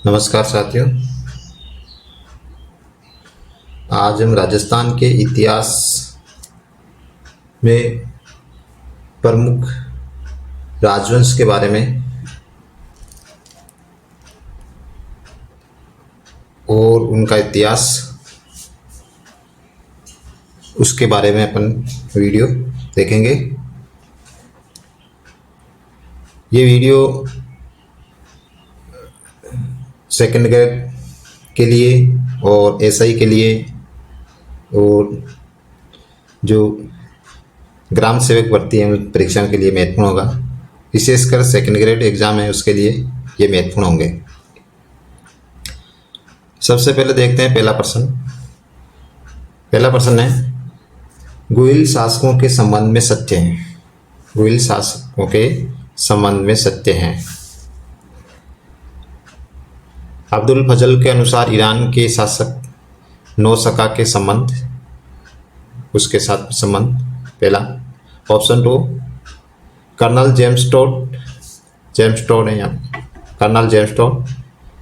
नमस्कार साथियों। आज हम राजस्थान के इतिहास में प्रमुख राजवंश के बारे में और उनका इतिहास उसके बारे में अपन वीडियो देखेंगे। ये वीडियो सेकंड ग्रेड के लिए और एसआई के लिए और जो ग्राम सेवक भर्ती है परीक्षा के लिए महत्वपूर्ण होगा। विशेषकर सेकंड ग्रेड एग्जाम है उसके लिए ये महत्वपूर्ण होंगे। सबसे पहले देखते हैं पहला प्रश्न है गुहिल शासकों के संबंध में सत्य है। गुहिल शासकों के संबंध में सत्य है। अब्दुल फजल के अनुसार ईरान के शासक नौशका के संबंध उसके साथ संबंध पहला। ऑप्शन 2 कर्नल जेम्स टोड है यहाँ। कर्नल जेम्स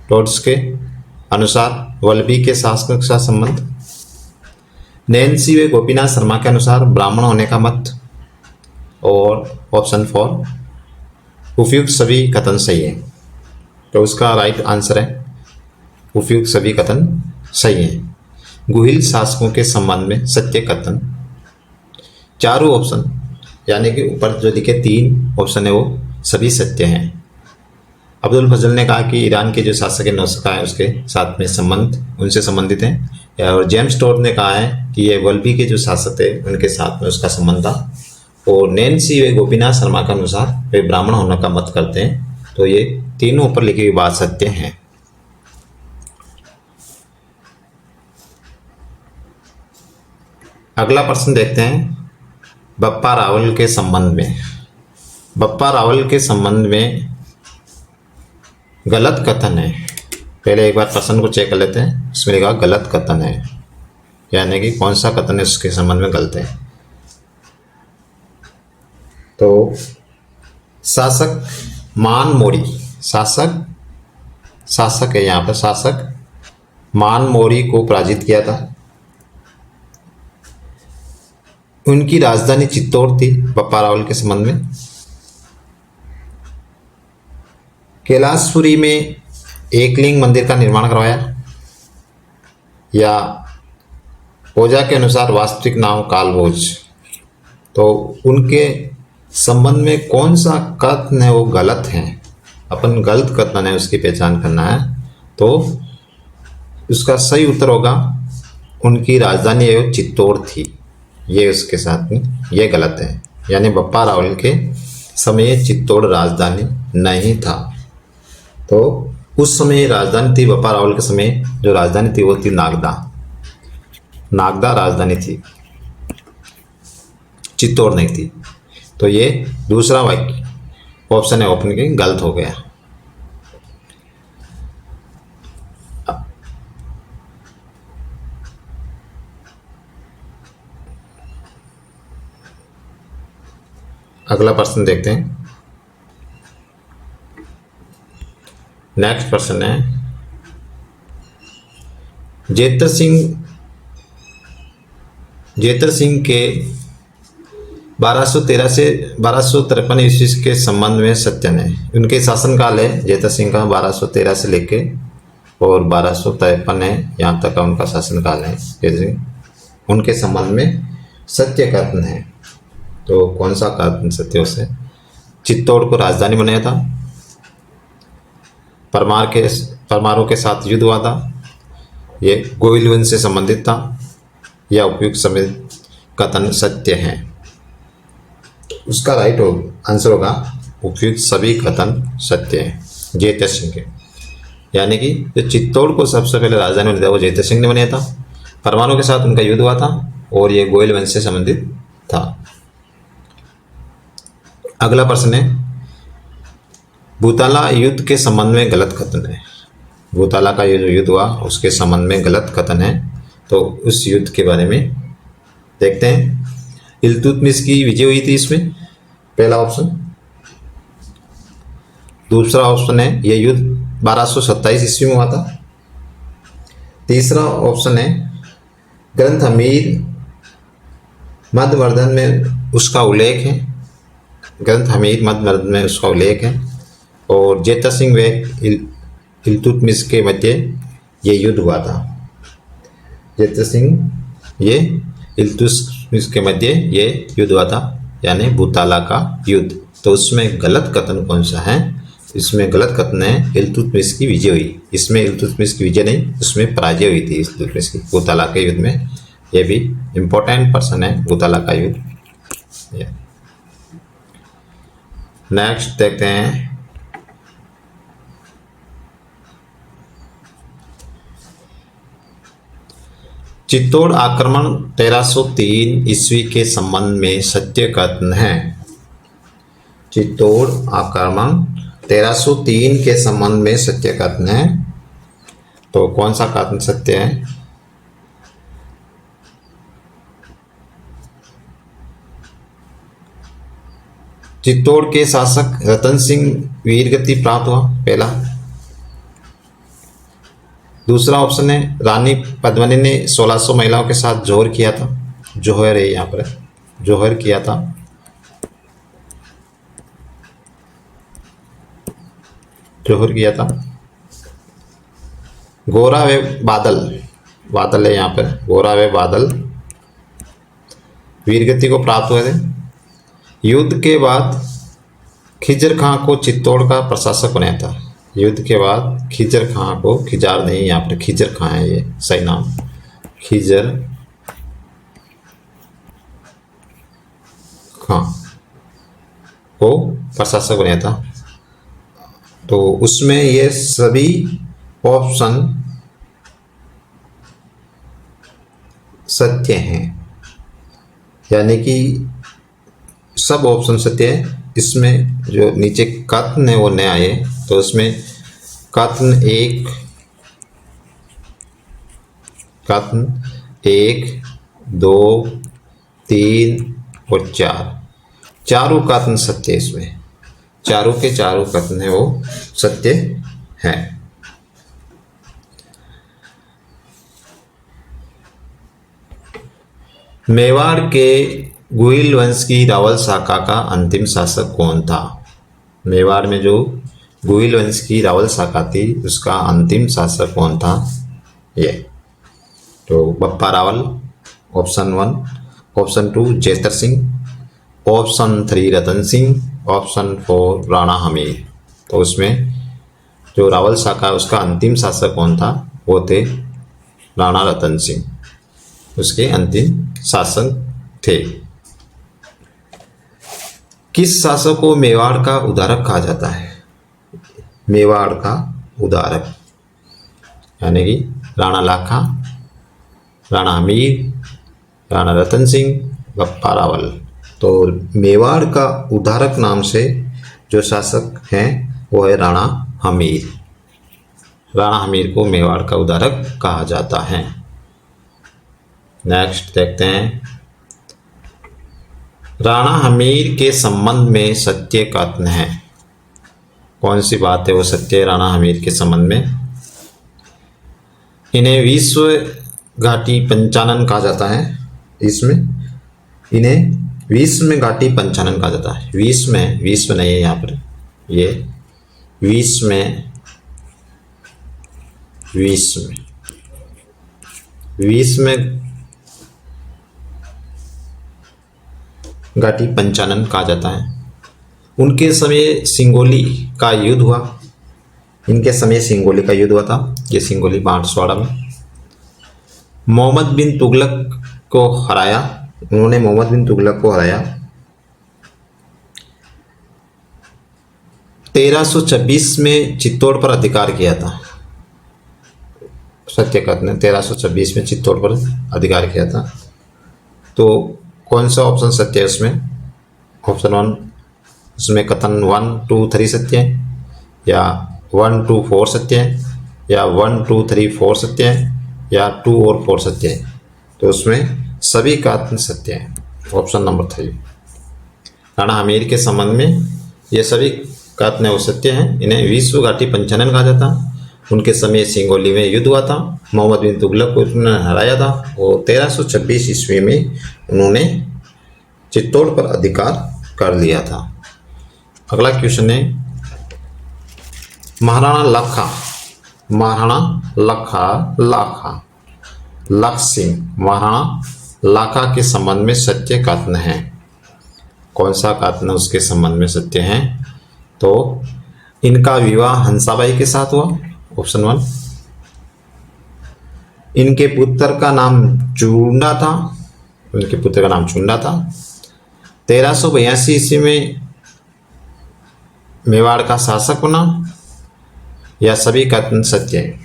टोड्स के अनुसार वल्लभी के शासकों के साथ संबंध। नैन्सी व गोपीनाथ शर्मा के अनुसार ब्राह्मण होने का मत। और ऑप्शन 4 उपयुक्त सभी कथन सही है। तो उसका राइट आंसर है उपयुक्त सभी कथन सही है। गुहिल शासकों के संबंध में सत्य कथन चारों ऑप्शन यानी कि ऊपर जो लिखे 3 ऑप्शन है वो सभी सत्य हैं। अब्दुल फजल ने कहा कि ईरान के जो शासक है नौशका है उसके साथ में संबंध उनसे संबंधित हैं। और जेम्स टोड ने कहा है कि ये वल्लभी के जो शासक थे उनके साथ में उसका संबंध था। और नैन्सी व गोपीनाथ शर्मा के अनुसार वे ब्राह्मण होने का मत करते हैं। तो ये तीनों ऊपर लिखी हुई बात सत्य हैं। अगला प्रश्न देखते हैं बप्पा रावल के संबंध में। बप्पा रावल के संबंध में गलत कथन है। पहले एक बार प्रश्न को चेक कर लेते हैं। इसमें लिखा गलत कथन है यानी कि कौन सा कथन है उसके संबंध में गलत है। तो शासक मान मोरी शासक है यहाँ पर। शासक मान मोरी को पराजित किया था। उनकी राजधानी चित्तौड़ थी। बप्पा रावल के संबंध में कैलाशपुरी में एकलिंग मंदिर का निर्माण करवाया। या ओझा के अनुसार वास्तविक नाम कालभोज। तो उनके संबंध में कौन सा कथन है वो गलत है। अपन गलत कथन है उसकी पहचान करना है। तो उसका सही उत्तर होगा उनकी राजधानी है चित्तौड़ थी। ये उसके साथ में ये गलत है यानी बप्पा रावल के समय चित्तौड़ राजधानी नहीं था। तो उस समय राजधानी थी बप्पा रावल के समय जो राजधानी थी वो थी नागदा राजधानी थी, चित्तौड़ नहीं थी। तो ये दूसरा वाक्य ऑप्शन है ओपन के गलत हो गया। अगला प्रश्न देखते हैं। नेक्स्ट प्रश्न है जेतर सिंह के 1213 से 1253 ईस्वी के संबंध में सत्य है। उनके शासनकाल है जेतर सिंह का 1213 से लेके और 1253 है यहाँ तक का उनका शासनकाल है। उनके संबंध में सत्य कथन है। तो कौन सा कथन सत्य है उससे? चित्तौड़ को राजधानी बनाया था। परमारों के साथ युद्ध हुआ था। ये गोविल वंश से संबंधित था। यह उपयुक्त समय कथन सत्य है। उसका राइट आंसर होगा उपयुक्त सभी कथन सत्य है जेतर सिंह के। यानी कि जो चित्तौड़ को सबसे पहले राजधानी बनाया था वो जेतर सिंह ने बनाया था। परमाणु के साथ उनका युद्ध हुआ था और ये गोविल वंश से संबंधित था। अगला प्रश्न है भूताला युद्ध के संबंध में गलत कथन है। भूताला का ये जो युद्ध हुआ उसके संबंध में गलत कथन है। तो उस युद्ध के बारे में देखते हैं। इल्तुतमिश की विजय हुई थी इसमें पहला ऑप्शन। दूसरा ऑप्शन है यह युद्ध 1227 ईस्वी में हुआ था। तीसरा ऑप्शन है ग्रंथ हमीर मध्यवर्धन में उसका उल्लेख है, ग्रंथ हमीर मध्यवर्धन में उसका उल्लेख है। और जेता सिंह व इल्तुतमिश के मध्य ये युद्ध हुआ था। जेता सिंह ये इल्तुतमिश के मध्य ये युद्ध हुआ था, यानी भूताला का युद्ध। तो उसमें गलत कथन कौन सा है? इसमें गलत कथन है इल्तुतमिश की विजय हुई। इसमें इल्तुतमिश की विजय नहीं, उसमें पराजय हुई थी इल्तुतमिश की भूताला के युद्ध में। ये भी इम्पोर्टेंट पर्सन है भूताला का युद्ध। नेक्स्ट देखते हैं चित्तौड़ आक्रमण 1303 ईस्वी के संबंध में सत्य कथन है। चित्तौड़ आक्रमण 1303 के संबंध में सत्य कथन है। तो कौन सा कथन सत्य है? चित्तौड़ के शासक रतन सिंह वीरगति प्राप्त हुआ, पहला। दूसरा ऑप्शन है रानी पद्मिनी ने 1600 महिलाओं के साथ जोहर किया था। जोहर है यहाँ पर, जोहर किया था। जोहर किया था। गोरा व बादल, बादल है यहाँ पर, गोरा व बादल वीरगति को प्राप्त हुए थे। युद्ध के बाद खिजर खां को चित्तौड़ का प्रशासक बनाया था। युद्ध के बाद खिजर खां को, खिजार नहीं यहाँ पर, खिजर खां है ये सही नाम, खिजर खां को प्रशासक बनाया था। तो उसमें ये सभी ऑप्शन सत्य हैं, यानी कि सब ऑप्शन सत्य है। इसमें जो नीचे कथन है वो नया है। तो उसमें कथन एक, कथन 1, 2, 3 और 4, चारों कथन सत्य है। इसमें चारों के चारों कथन है वो सत्य है। मेवाड़ के गुहिल वंश की रावल शाखा का अंतिम शासक कौन था? मेवाड़ में जो गुहिल वंश की रावल शाखा थी उसका अंतिम शासक कौन था? ये तो Bappa Rawal, option 1, option 2 जेतर Singh, option 3 Ratan Singh, option 4 Rana Hamir. तो उसमें जो रावल शाखा है उसका अंतिम शासक कौन था? वो थे राणा रतन सिंह, उसके अंतिम शासक थे। किस शासक को मेवाड़ का उदारक कहा जाता है? मेवाड़ का उदारक, यानी कि राणा लाखा, राणा हमीर, राणा रतन सिंह, बप्पा रावल। तो मेवाड़ का उदारक नाम से जो शासक हैं वो है राणा हमीर। राणा हमीर को मेवाड़ का उदारक कहा जाता है। नेक्स्ट देखते हैं राणा हमीर के संबंध में सत्य कथन है। कौन सी बात है वो सत्य है राणा हमीर के संबंध में? इन्हें विश्व घाटी पंचानन कहा जाता है। इसमें इन्हें विश्व में घाटी पंचानन कहा जाता है। विश्व में, विश्व नहीं है यहाँ पर, ये विश्व में, विश्व में, विश्व में घाटी पंचानन कहा जाता है। उनके समय सिंगोली का युद्ध हुआ। इनके समय सिंगोली का युद्ध हुआ था। ये सिंगोली बांसवाड़ा में मोहम्मद बिन तुगलक को हराया। उन्होंने मोहम्मद बिन तुगलक को हराया। 1326 में चित्तौड़ पर अधिकार किया था। सत्य कथन ने 1326 में चित्तौड़ पर अधिकार किया था। तो कौन सा ऑप्शन सत्य है उसमें? ऑप्शन 1, उसमें कथन 1, 2, 3 सत्य है, या 1, 2, 4 सत्य है, या 1, 2, 3, 4 सत्य है, या 2 और 4 सत्य है। तो उसमें सभी कथन सत्य है। ऑप्शन नंबर 3 राणा हमीर के संबंध में ये सभी कथन है वो सत्य है। इन्हें विश्व घाटी पंचानन कहा जाता। उनके समय सिंगोली में युद्ध हुआ था। मोहम्मद बिन तुगलक को उन्होंने हराया था और 1326 ईस्वी में उन्होंने चित्तौड़ पर अधिकार कर लिया था। अगला क्वेश्चन है महाराणा लख सिंह महाराणा लाखा के संबंध में सत्य कथन है। कौन सा कथन उसके संबंध में सत्य है? तो इनका विवाह हंसाबाई के साथ हुआ, ऑप्शन 1। इनके पुत्र का नाम चूंडा था, 1382 ईस्वी में मेवाड़ का शासक बना, या सभी कथन सत्य है।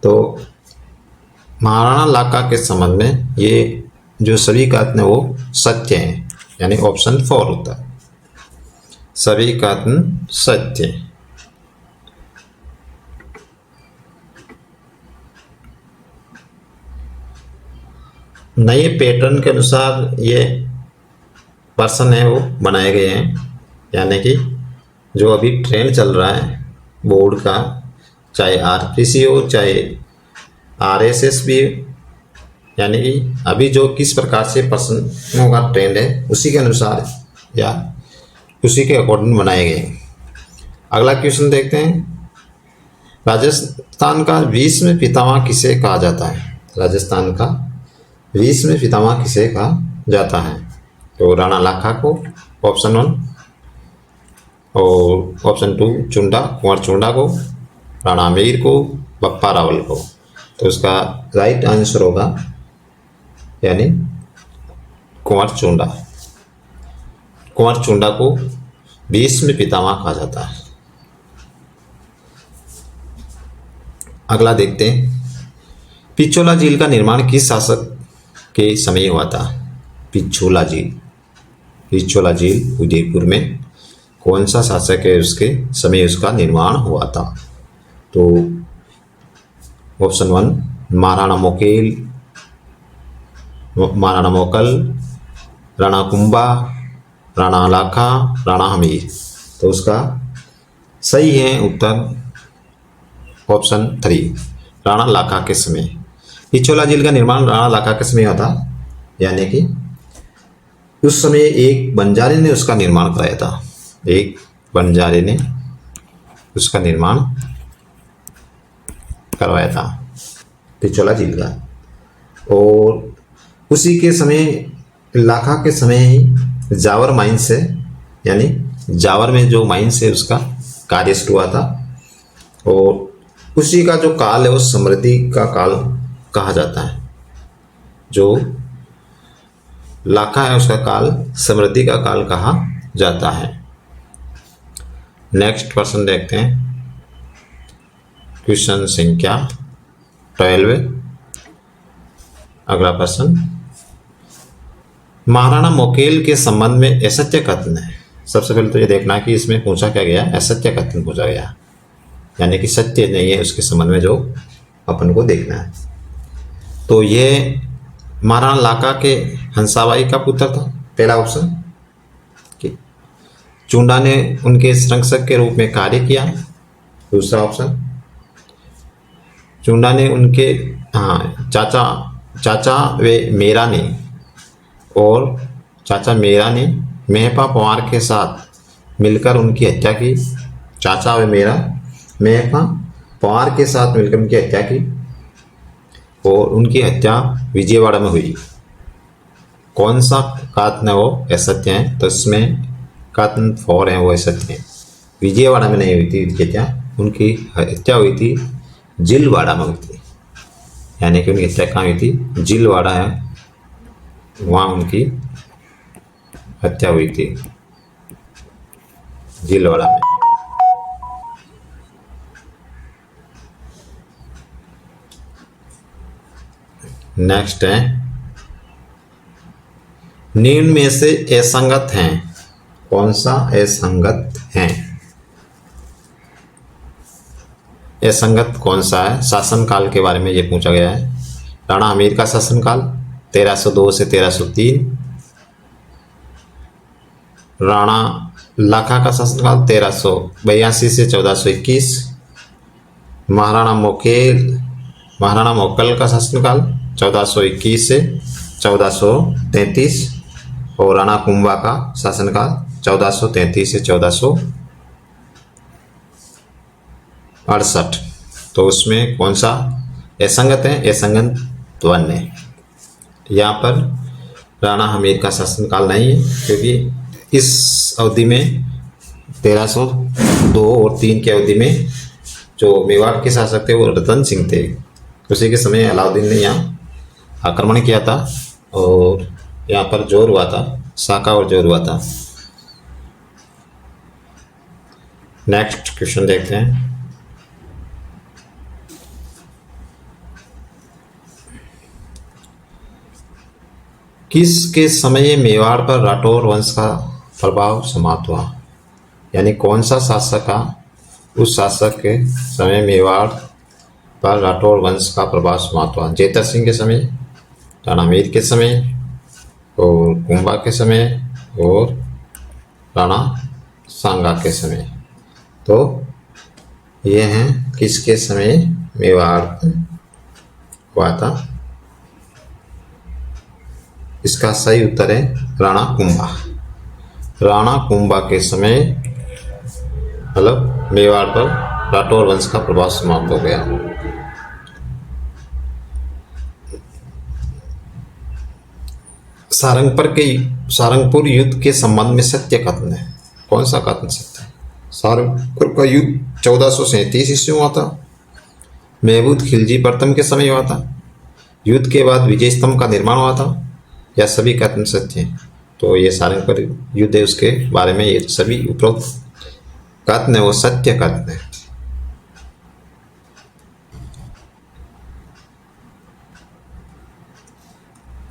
तो महाराणा लाखा के संबंध में ये जो सभी कथन है वो सत्य है, यानी ऑप्शन 4 होता है, सभी कथन सत्य है। नए पैटर्न के अनुसार ये पर्सन है वो बनाए गए हैं, यानी कि जो अभी ट्रेंड चल रहा है बोर्ड का, चाहे आरपीसी हो चाहे आरएसएस भी, यानी कि अभी जो किस प्रकार से पर्सनों का ट्रेंड है उसी के अनुसार या उसी के अकॉर्डिंग बनाए गए। अगला क्वेश्चन देखते हैं, राजस्थान का 20वें पितामह किसे कहा जाता है? राजस्थान का 20वें पितामह किसे कहा जाता है? तो राणा लाखा को, ऑप्शन 1, और ऑप्शन 2 कुंवर चुंडा को, राणा अमीर को, बप्पा रावल को। तो उसका राइट आंसर होगा यानी कुंवर चुंडा को 20वें पितामह कहा जाता है। अगला देखते हैं, पिछोला झील का निर्माण किस शासक के समय हुआ था? पिछोला झील उदयपुर में कौन सा शासक है उसके समय उसका निर्माण हुआ था? तो ऑप्शन 1 महाराणा मोकल, राणा कुंभा, राणा लाखा, राणा हमीर। तो उसका सही है उत्तर ऑप्शन 3 राणा लाखा के समय। पिछोला झील का निर्माण राणा लाखा के समय हुआ था, यानी कि उस समय एक बंजारे ने उसका निर्माण कराया था, एक बंजारे ने उसका निर्माण करवाया था पिछोला झील का। और उसी के समय लाखा के समय ही जावर माइंस है, यानी जावर में जो माइंस है उसका कार्य शुरू हुआ था। और उसी का जो काल है वो समृद्धि का काल कहा जाता है। जो लाखा है उसका काल समृद्धि का काल कहा जाता है। नेक्स्ट क्वेश्चन देखते हैं, क्वेश्चन संख्या 12। अगला प्रश्न, महाराणा मोकेल के संबंध में असत्य कथन है। सबसे पहले तो ये देखना कि इसमें पूछा क्या गया, असत्य कथन पूछा गया, यानी कि सत्य नहीं है उसके संबंध में जो अपन को देखना है। तो ये महाराणा लाखा के हंसाबाई का पुत्र था, पहला ऑप्शन। चुंडा ने उनके संरक्षक के रूप में कार्य किया, दूसरा ऑप्शन। चुंडा ने उनके चाचा वे मेरा ने मेहपा पवार के साथ मिलकर उनकी हत्या की। चाचा वे मेहपा पवार के साथ मिलकर उनकी हत्या की और उनकी हत्या विजयवाड़ा में हुई। कौन सा कथन है वो असत्य है? तो इसमें कथन 4 है वो असत्य है। विजयवाड़ा में नहीं हुई थी उनकी हत्या हुई थी जिलवाड़ा में हुई थी, यानी कि उनकी हत्या कहाँ हुई थी? जिलवाड़ा है, वहाँ उनकी हत्या हुई थी, जिलवाड़ा में। नेक्स्ट है, निम्न में से असंगत हैं। कौन सा असंगत है? असंगत कौन सा है? शासनकाल के बारे में ये पूछा गया है। राणा हमीर का शासनकाल 1302 से 1303, राणा लाखा का शासनकाल 1382 से 1421। महाराणा मोकल का शासनकाल 1421 से 1433 और राणा कुंभा का शासनकाल 1433 से 1468। तो उसमें कौन सा असंगत है? असंगत वन है। यहाँ पर राणा हमीर का शासनकाल नहीं है, क्योंकि इस अवधि में 1302 और 3 की अवधि में जो मेवाड़ के शासक थे वो रतन सिंह थे। उसी के समय अलाउद्दीन ने यहाँ आक्रमण किया था और यहाँ पर जोर हुआ था, साका और जोर हुआ था। नेक्स्ट क्वेश्चन देखते हैं। किसके समय मेवाड़ पर राठौर वंश का प्रभाव समाप्त हुआ? यानी कौन सा शासक का उस शासक के समय मेवाड़ पर राठौर वंश का प्रभाव समाप्त हुआ? जेतर सिंह के समय, राणा मीर के समय और कुंभा के समय और राणा सांगा के समय। तो ये हैं किसके समय मेवाड़ हुआ था? इसका सही उत्तर है राणा कुंभा। राणा कुंभा के समय मतलब मेवाड़ पर राठौर वंश का प्रभाव समाप्त हो गया। सारंगपुर युद्ध के संबंध में सत्य कथन है। कौन सा कथन सत्य है? सारंगपुर का युद्ध 1437 ईस्वी में हुआ था। महमूद खिलजी प्रथम के समय हुआ था। युद्ध के बाद विजय स्तंभ का निर्माण हुआ था। या सभी कथन सत्य हैं? तो ये सारंगपुर युद्ध है, उसके बारे में ये सभी उपरोक्त कथन है वो सत्य कथन है।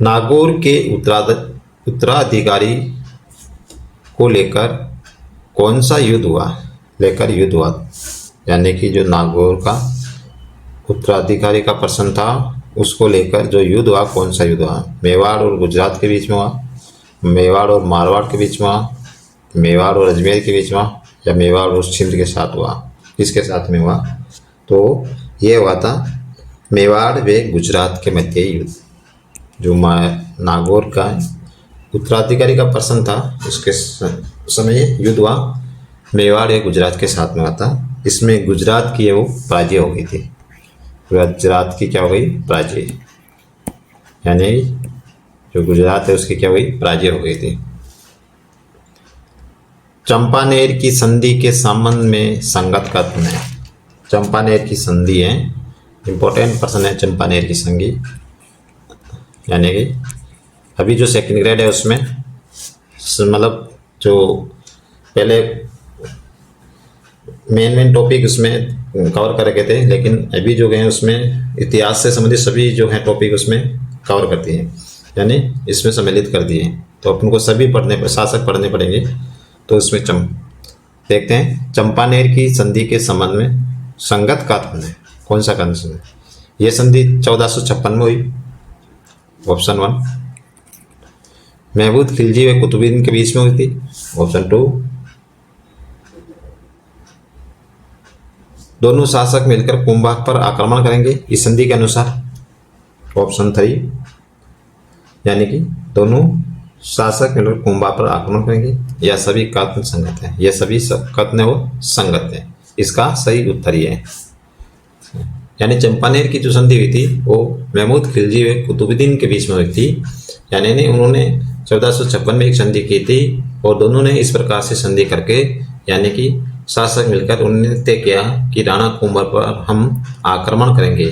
नागौर के उत्तराधिकारी को लेकर कौन सा युद्ध हुआ? यानी कि जो नागौर का उत्तराधिकारी का प्रश्न था, उसको लेकर जो युद्ध हुआ, कौन सा युद्ध हुआ? मेवाड़ और गुजरात के बीच में हुआ, मेवाड़ और मारवाड़ के बीच में हुआ, मेवाड़ और अजमेर के बीच में हुआ, या मेवाड़ और सिंध के साथ हुआ? किसके साथ में हुआ? तो ये हुआ था मेवाड़ व गुजरात के मध्य युद्ध। जो नागौर का उत्तराधिकारी का प्रश्न था, उसके समय युद्ध हुआ मेवाड़ या गुजरात के साथ में हुआ था। इसमें गुजरात की वो पराजय हो गई थी। गुजरात की क्या हो गई? पराजय। यानी जो गुजरात है उसकी क्या हुई? पराजय हो गई थी। चंपानेर की संधि के संबंध में संगत कथन है। चंपानेर की संधि है, इंपॉर्टेंट प्रश्न है चंपानेर की संधि। यानी कि अभी जो सेकंड ग्रेड है उसमें मतलब जो पहले मेन टॉपिक उसमें कवर कर रखे थे, लेकिन अभी जो गए उसमें इतिहास से संबंधित सभी जो है टॉपिक उसमें कवर करती हैं, यानी इसमें सम्मिलित कर दिए। तो अपन को सभी शासक पढ़ने पड़ेंगे। तो उसमें देखते हैं चंपानेर की संधि के संबंध में संगत कथन है। कौन सा कथन है? यह संधि 1456 में हुई, ऑप्शन 1। महमूद खिलजी व कुतुबुद्दीन के बीच में हुई थी, ऑप्शन 2। दोनों शासक मिलकर कुंभा पर आक्रमण करेंगे इस संधि के अनुसार, ऑप्शन 3। यानी कि दोनों शासक मिलकर कुंभा पर आक्रमण करेंगे। यह सभी कथन संगत है। यह सभी कथन वो संगत है। इसका सही उत्तर ये है। यानी चंपानेर की जो संधि हुई थी वो महमूद खिलजी व कुतुबुद्दीन के बीच में हुई थी। यानी उन्होंने 1456 में एक संधि की थी और दोनों ने इस प्रकार से संधि करके यानी कि शासक मिलकर उन्होंने तय किया कि राणा कुंभा पर हम आक्रमण करेंगे।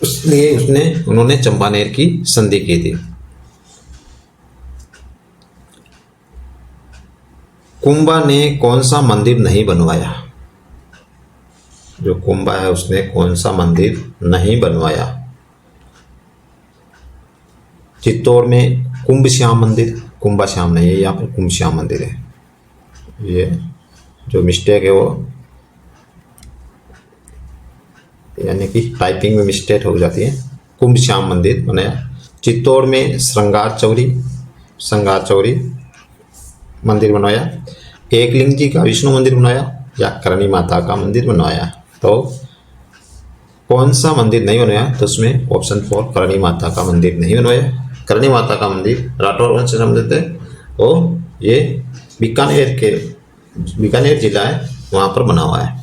इसलिए उन्होंने चंपानेर की संधि की थी। कुंभा ने कौन सा मंदिर नहीं बनवाया? जो कुंभा है उसने कौन सा मंदिर नहीं बनवाया? चित्तौड़ में कुंभ श्याम मंदिर, कुंभा श्याम नहीं है, यहाँ पर कुंभ श्याम मंदिर है। ये जो मिस्टेक है वो यानी कि टाइपिंग में मिस्टेक हो जाती है। कुंभ श्याम मंदिर बनाया। चित्तौड़ में श्रृंगार चौरी मंदिर बनवाया, एकलिंग जी का विष्णु मंदिर बनवाया या करणी माता का मंदिर बनवाया? तो कौन सा मंदिर नहीं बनवाया? तो उसमें ऑप्शन 4 करणी माता का मंदिर नहीं बनवाया। करणी माता का मंदिर राठौर वंश से संबंधित है और ये बीकानेर जिला है, वहां पर बना हुआ है।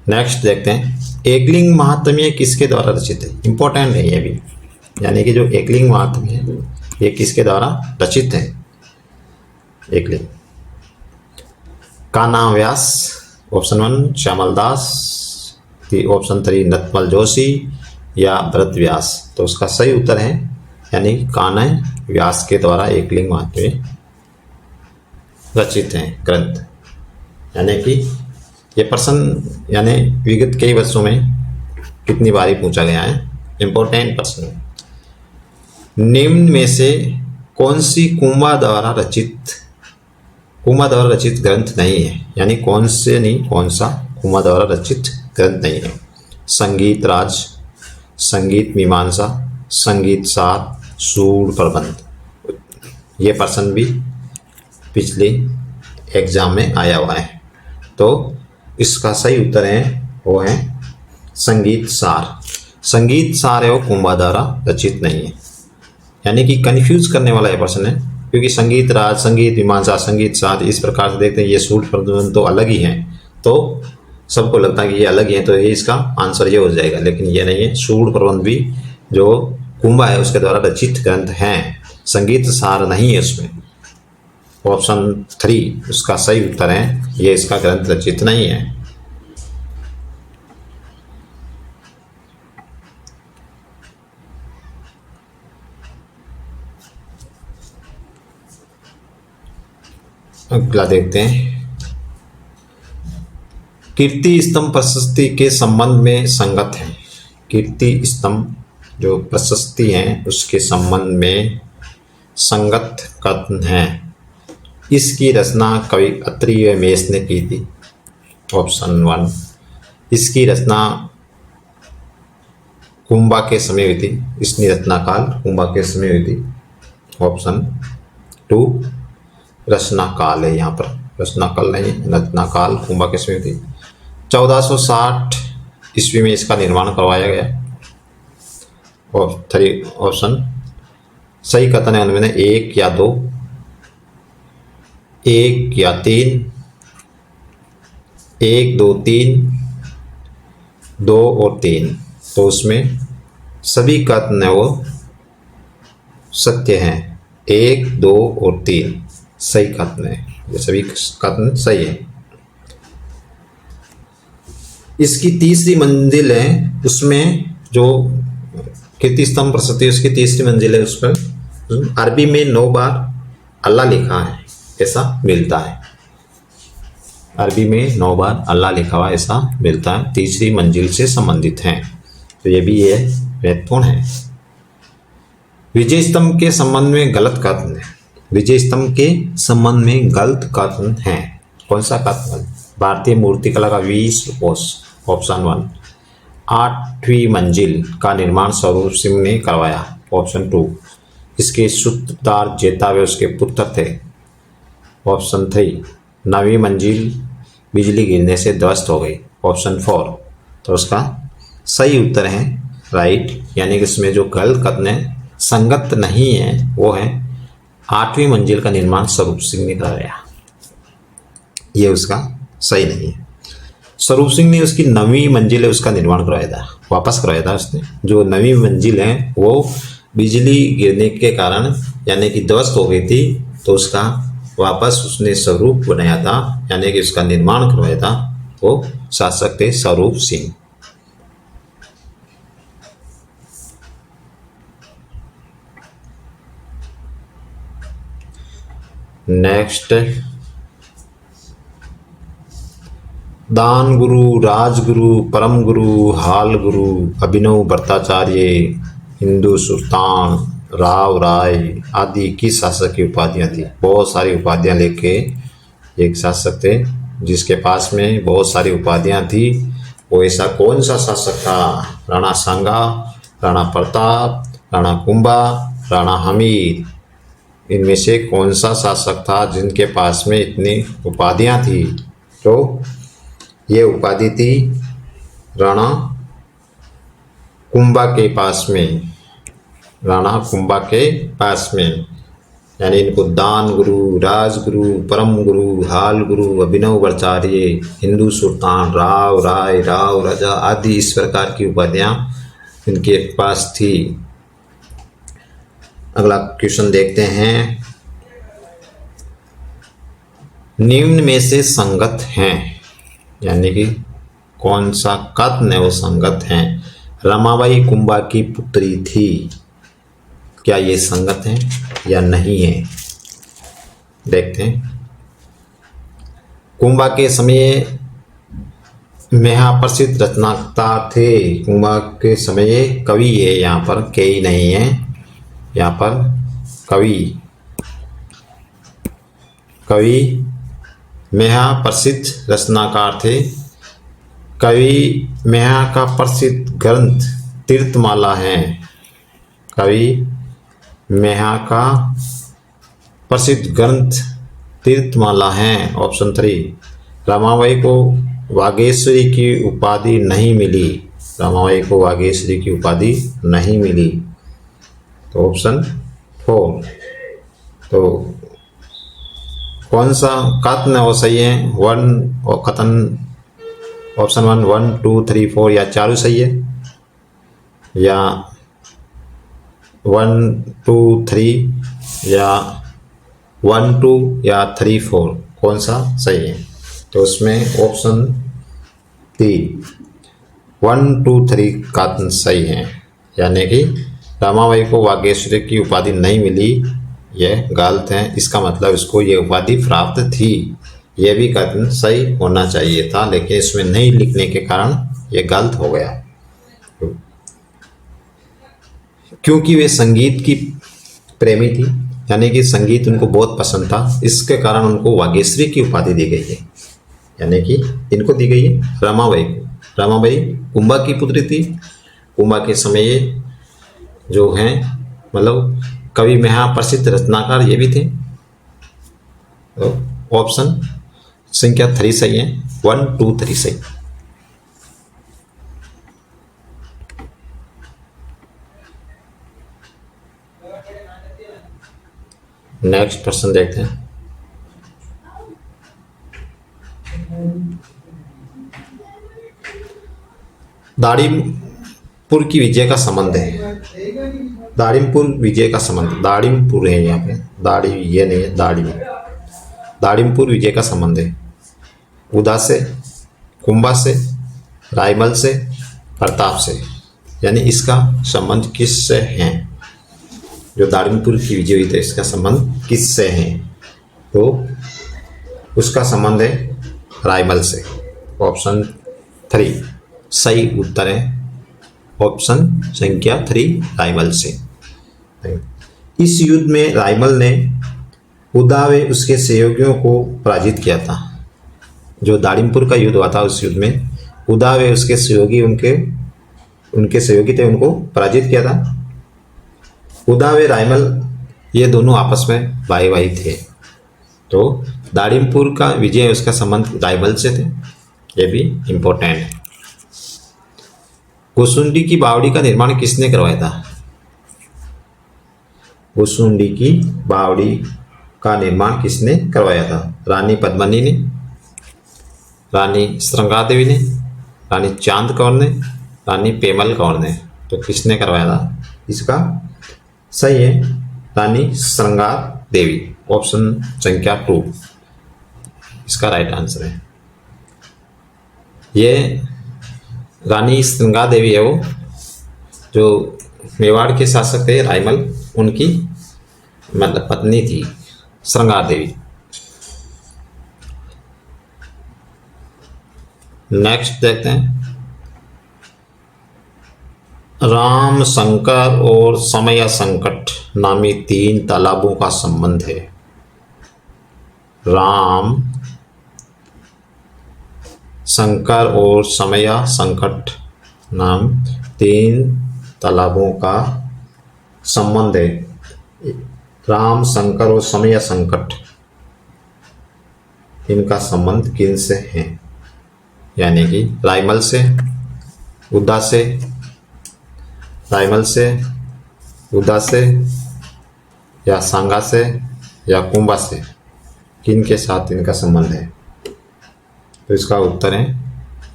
नेक्स्ट देखते हैं, एकलिंग महात्म्य किसके द्वारा रचित है? इंपॉर्टेंट है ये भी, यानी कि जो एकलिंग महात्म्य है ये किसके द्वारा रचित है? एकलिंग कान्हा व्यास, ऑप्शन 1 श्यामल दास, ऑप्शन 3 नतमल जोशी या भरत व्यास। तो उसका सही उत्तर है यानी कान्हा व्यास के द्वारा एकलिंग महात्म्य रचित हैं ग्रंथ। यानी कि ये प्रश्न यानी विगत कई वर्षों में कितनी बारी पूछा गया है, इंपॉर्टेंट प्रश्न। निम्न में से कौन सी कुंभा द्वारा रचित ग्रंथ नहीं है? यानी कौन सा कुंभा द्वारा रचित ग्रंथ नहीं है? संगीत राज, संगीत मीमांसा, संगीत सार, सूर प्रबंध। ये प्रश्न भी पिछले एग्जाम में आया हुआ है। तो इसका सही उत्तर है वो है संगीत सार। संगीत सार है वो कुंभा द्वारा रचित नहीं है, यानी कि कंफ्यूज करने वाला ये प्रश्न है, क्योंकि संगीत राज, संगीत मीमांसा, संगीत सार इस प्रकार से देखते हैं ये सूर प्रबंध तो अलग ही हैं, तो सबको लगता है कि ये अलग ही है, तो ये इसका आंसर ये हो जाएगा, लेकिन ये नहीं है। सूर प्रबंध भी जो कुंभा है उसके द्वारा रचित ग्रंथ हैं, संगीत सार नहीं है उसमें। ऑप्शन 3 उसका सही उत्तर है, ये इसका ग्रंथ रचित नहीं है। अगला देखते हैं, कीर्ति स्तंभ प्रशस्ति के संबंध में संगत है। कीर्ति स्तंभ जो प्रशस्ति है उसके संबंध में संगत कथन है। इसकी रचना कवि अत्रि व मेष ने की थी। ऑप्शन 1 इसकी रचना कुंभा के समय हुई थी, इसकी रचना काल कुंभा के समय हुई थी। ऑप्शन 2 रचना काल है, यहाँ पर रचना काल नहीं, रचना काल कुंभा के समय हुई थी। 1460 ईस्वी में इसका निर्माण करवाया गया। और 3 ऑप्शन सही कथन है उनमें 1 या 2, 1 या 3, 1 2 3, 2 और 3। तो उसमें सभी कथन है वो सत्य हैं, 1 2 और 3 सही कथन है, ये सभी कथन सही है। इसकी तीसरी मंजिल है, उसमें जो कीर्ति स्तंभ प्रशस्ति उसकी तीसरी मंजिल है, उस पर अरबी में 9 बार अल्लाह लिखा है ऐसा मिलता है। अरबी में 9 बार अल्लाह लिखा हुआ ऐसा मिलता है, तीसरी मंजिल से संबंधित हैं, तो ये भी ये महत्वपूर्ण है। विजय स्तंभ के संबंध में गलत कथन है। विजय स्तंभ के संबंध में गलत कथन है, कौन सा कथन? भारतीय मूर्तिकला का 20 कोष। ऑप्शन 1 8वीं मंजिल का निर्माण स्वरूप सिंह ने करवाया। ऑप्शन 2 इसके सूत्रधार जेता व उसके पुत्र थे। ऑप्शन 3 9वीं मंजिल बिजली गिरने से ध्वस्त हो गई। ऑप्शन 4 तो उसका सही उत्तर है राइट, यानी कि इसमें जो गलत कथन है संगत नहीं है वो है 8वीं मंजिल का निर्माण स्वरूप सिंह ने कराया, ये उसका सही नहीं है। स्वरूप सिंह ने उसकी 9वीं मंजिल है उसका निर्माण करवाया था, वापस करवाया था उसने। जो 9वीं मंजिल है वो बिजली गिरने के कारण यानी कि ध्वस्त हो गई थी, तो उसका वापस उसने स्वरूप बनाया था, यानी कि उसका निर्माण करवाया था, वो शासक थे स्वरूप सिंह। नेक्स्ट, दान गुरु, राजगुरु, परम गुरु, हाल गुरु, अभिनव भट्टाचार्य, हिंदू सुल्तान, राव राय आदि किस शासक की उपाधियां थी? बहुत सारी उपाधियां लेके एक शासक थे जिसके पास में बहुत सारी उपाधियां थी। वो ऐसा कौन सा शासक था? राणा सांगा, राणा प्रताप, राणा कुंभा, राणा हमीद। इनमें से कौन सा शासक था जिनके पास में इतनी उपाधियां थी? तो ये उपाधि थी राणा कुंभा के पास में, राणा कुंभा के पास में। यानी इनको दान गुरु, राजगुरु, परम गुरु, हाल गुरु, अभिनव भट्टाचार्य, हिंदू सुल्तान, राव, राय, राव राजा आदि इस प्रकार की उपाधियां इनके पास थी। अगला क्वेश्चन देखते हैं। निम्न में से संगत हैं, यानी कि कौन सा कथन है वो संगत हैं? रमाबाई कुंभा की पुत्री थी, क्या ये संगत है या नहीं है? देखते हैं। कुंभा के समय महाप्रसिद्ध रचनाकार थे। कुंभा के समय कवि है, यहाँ पर कई नहीं है, यहाँ पर कवि महाप्रसिद्ध रचनाकार थे। कवि महा का प्रसिद्ध ग्रंथ तीर्थमाला है। कवि महा का प्रसिद्ध ग्रंथ तीर्थमाला है। ऑप्शन 3। रमाबाई को वागेश्वरी की उपाधि नहीं मिली। रमाबाई को वागेश्वरी की उपाधि नहीं मिली, तो ऑप्शन 4। तो कौन सा कथन वो सही है? 1 और कथन ऑप्शन 1, 1, 2, 3, 4 या चारों सही है, या 1, 2, 3 या 1, 2 या 3, 4 कौन सा सही है? तो उसमें ऑप्शन 3 1, 2, 3 कथन सही है, यानी कि रमाबाई को वागेश्वरी की उपाधि नहीं मिली, यह गलत है। इसका मतलब इसको ये उपाधि प्राप्त थी, यह भी कथन सही होना चाहिए था, लेकिन इसमें नहीं लिखने के कारण यह गलत हो गया। क्योंकि वे संगीत की प्रेमी थी, यानी कि संगीत उनको बहुत पसंद था, इसके कारण उनको वागेश्वरी की उपाधि दी गई है, यानी कि इनको दी गई है रमाबाई को। रमाबाई कुंभा की पुत्री थी। कुंभा के समय जो हैं मतलब कवि महाप्रसिद्ध रचनाकार ये भी थे। तो ऑप्शन संख्या 3 सही है, 1, 2, 3 सही। नेक्स्ट प्रश्न देखते हैं। दाड़िमपुर की विजय का संबंध है। दाड़िमपुर विजय का संबंध, दाड़िमपुर है यहाँ पे, दाड़ी ये नहीं है, दाड़िमपुर विजय का संबंध है उदा से, कुंभा से, रायमल से, प्रताप से, यानी इसका संबंध किससे है? जो दाड़िमपुर की विजय हुई थी इसका संबंध किससे है? तो उसका संबंध है रायमल से। ऑप्शन 3 सही उत्तर है, ऑप्शन संख्या 3 रायमल से। इस युद्ध में रायमल ने उदा व उसके सहयोगियों को पराजित किया था। जो दाड़िमपुर का युद्ध हुआ था उस युद्ध में उदा व उसके सहयोगी उनके सहयोगी थे, उनको पराजित किया था। उदा व रायमल ये दोनों आपस में भाई भाई थे, तो दाड़िमपुर का विजय उसका संबंध रायमल से थे, ये भी इम्पोर्टेंट है। गोसुंडी की बावड़ी का निर्माण किसने करवाया था? गोसुंडी की बावड़ी का निर्माण किसने करवाया था? रानी पद्मिनी ने, रानी श्रृंगार देवी ने, रानी चांद कौर ने, रानी पेमल कौर ने। तो किसने करवाया था? इसका सही है रानी श्रृंगार देवी, ऑप्शन संख्या 2 इसका राइट आंसर है। ये रानी श्रृंगार देवी है, वो जो मेवाड़ के शासक थे रायमल, उनकी मतलब पत्नी थी श्रृंगार देवी। नेक्स्ट देखते हैं। राम, शंकर और समय संकट नामी 3 तालाबों का संबंध है। राम, शंकर और समय संकट नाम 3 तालाबों का संबंध है। राम, शंकर और समय संकट, इनका संबंध किन से है? यानी कि रायमल से, उदा से, रायमल से, उदा से, या सांगा से, या कुंभा से, किन के साथ इनका संबंध है? तो इसका उत्तर है,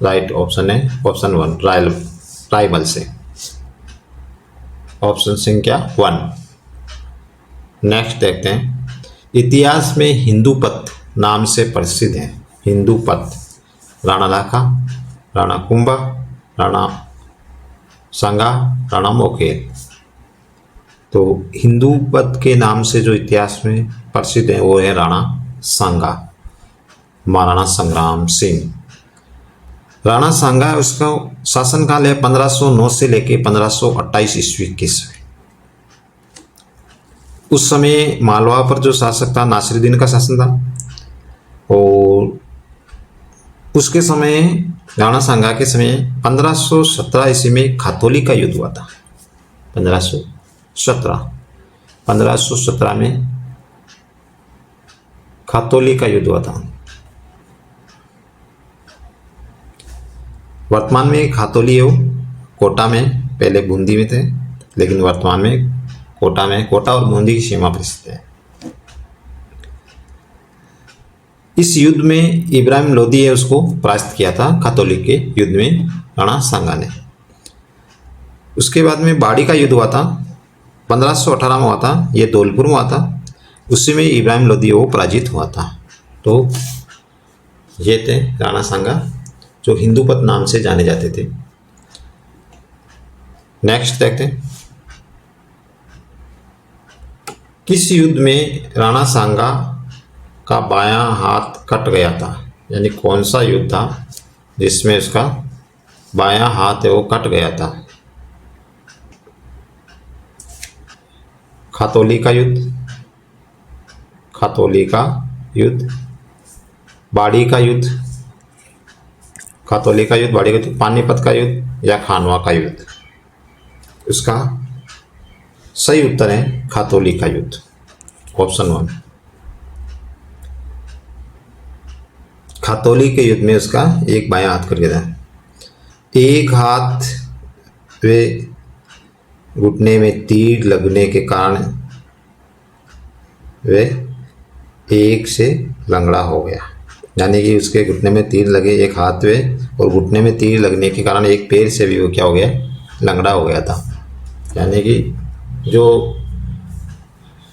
राइट ऑप्शन है ऑप्शन 1, रायमल से। ऑप्शन संख्या 1। नेक्स्ट देखते हैं, इतिहास में हिंदूपत नाम से प्रसिद्ध है। हिंदूपत, राणा लाखा, राणा कुंभा, राणा सांगा, राणा मोकेल। तो हिंदूपत के नाम से जो इतिहास में प्रसिद्ध है वो है राणा सांगा, महाराणा संग्राम सिंह। राणा सांगा है, उसका शासनकाल है 1509 से लेके 1528 ईस्वी के। उस समय मालवा पर जो शासक था नासिरुद्दीन का शासन था, और उसके समय राणा सांगा के समय 1517 ईस्वी में खातौली का युद्ध हुआ था। 1517 में खातौली का युद्ध हुआ था। वर्तमान में खातौली हो कोटा में, पहले बूंदी में थे, लेकिन वर्तमान में कोटा और बूंदी की सीमा पर स्थित है। इस युद्ध में इब्राहिम लोदी है उसको परास्त किया था, खातौली के युद्ध में राणा सांगा ने। उसके बाद में बाड़ी का युद्ध हुआ था, 1518 में हुआ था, ये धौलपुर में हुआ था। उसी में इब्राहिम लोदी वो पराजित हुआ था। तो ये थे राणा सांगा, जो हिंदूपत नाम से जाने जाते थे। नेक्स्ट देखते हैं, किस युद्ध में राणा सांगा का बायां हाथ कट गया था? यानी कौन सा युद्ध था जिसमें उसका बायां हाथ है वो कट गया था? खातौली का युद्ध, बाड़ी का युद्ध, खातौली का युद्ध, बाड़ी का युद्ध, पानीपत का युद्ध, या खानवा का युद्ध? उसका सही उत्तर है खातौली का युद्ध, ऑप्शन 1। खातौली के युद्ध में उसका एक बायां हाथ कट गया था। एक हाथ वे घुटने में तीर लगने के कारण वे एक से लंगड़ा हो गया। यानी कि उसके घुटने में तीर लगे एक हाथ में, और घुटने में तीर लगने के कारण एक पैर से भी वो क्या हो गया, लंगड़ा हो गया था। यानी कि जो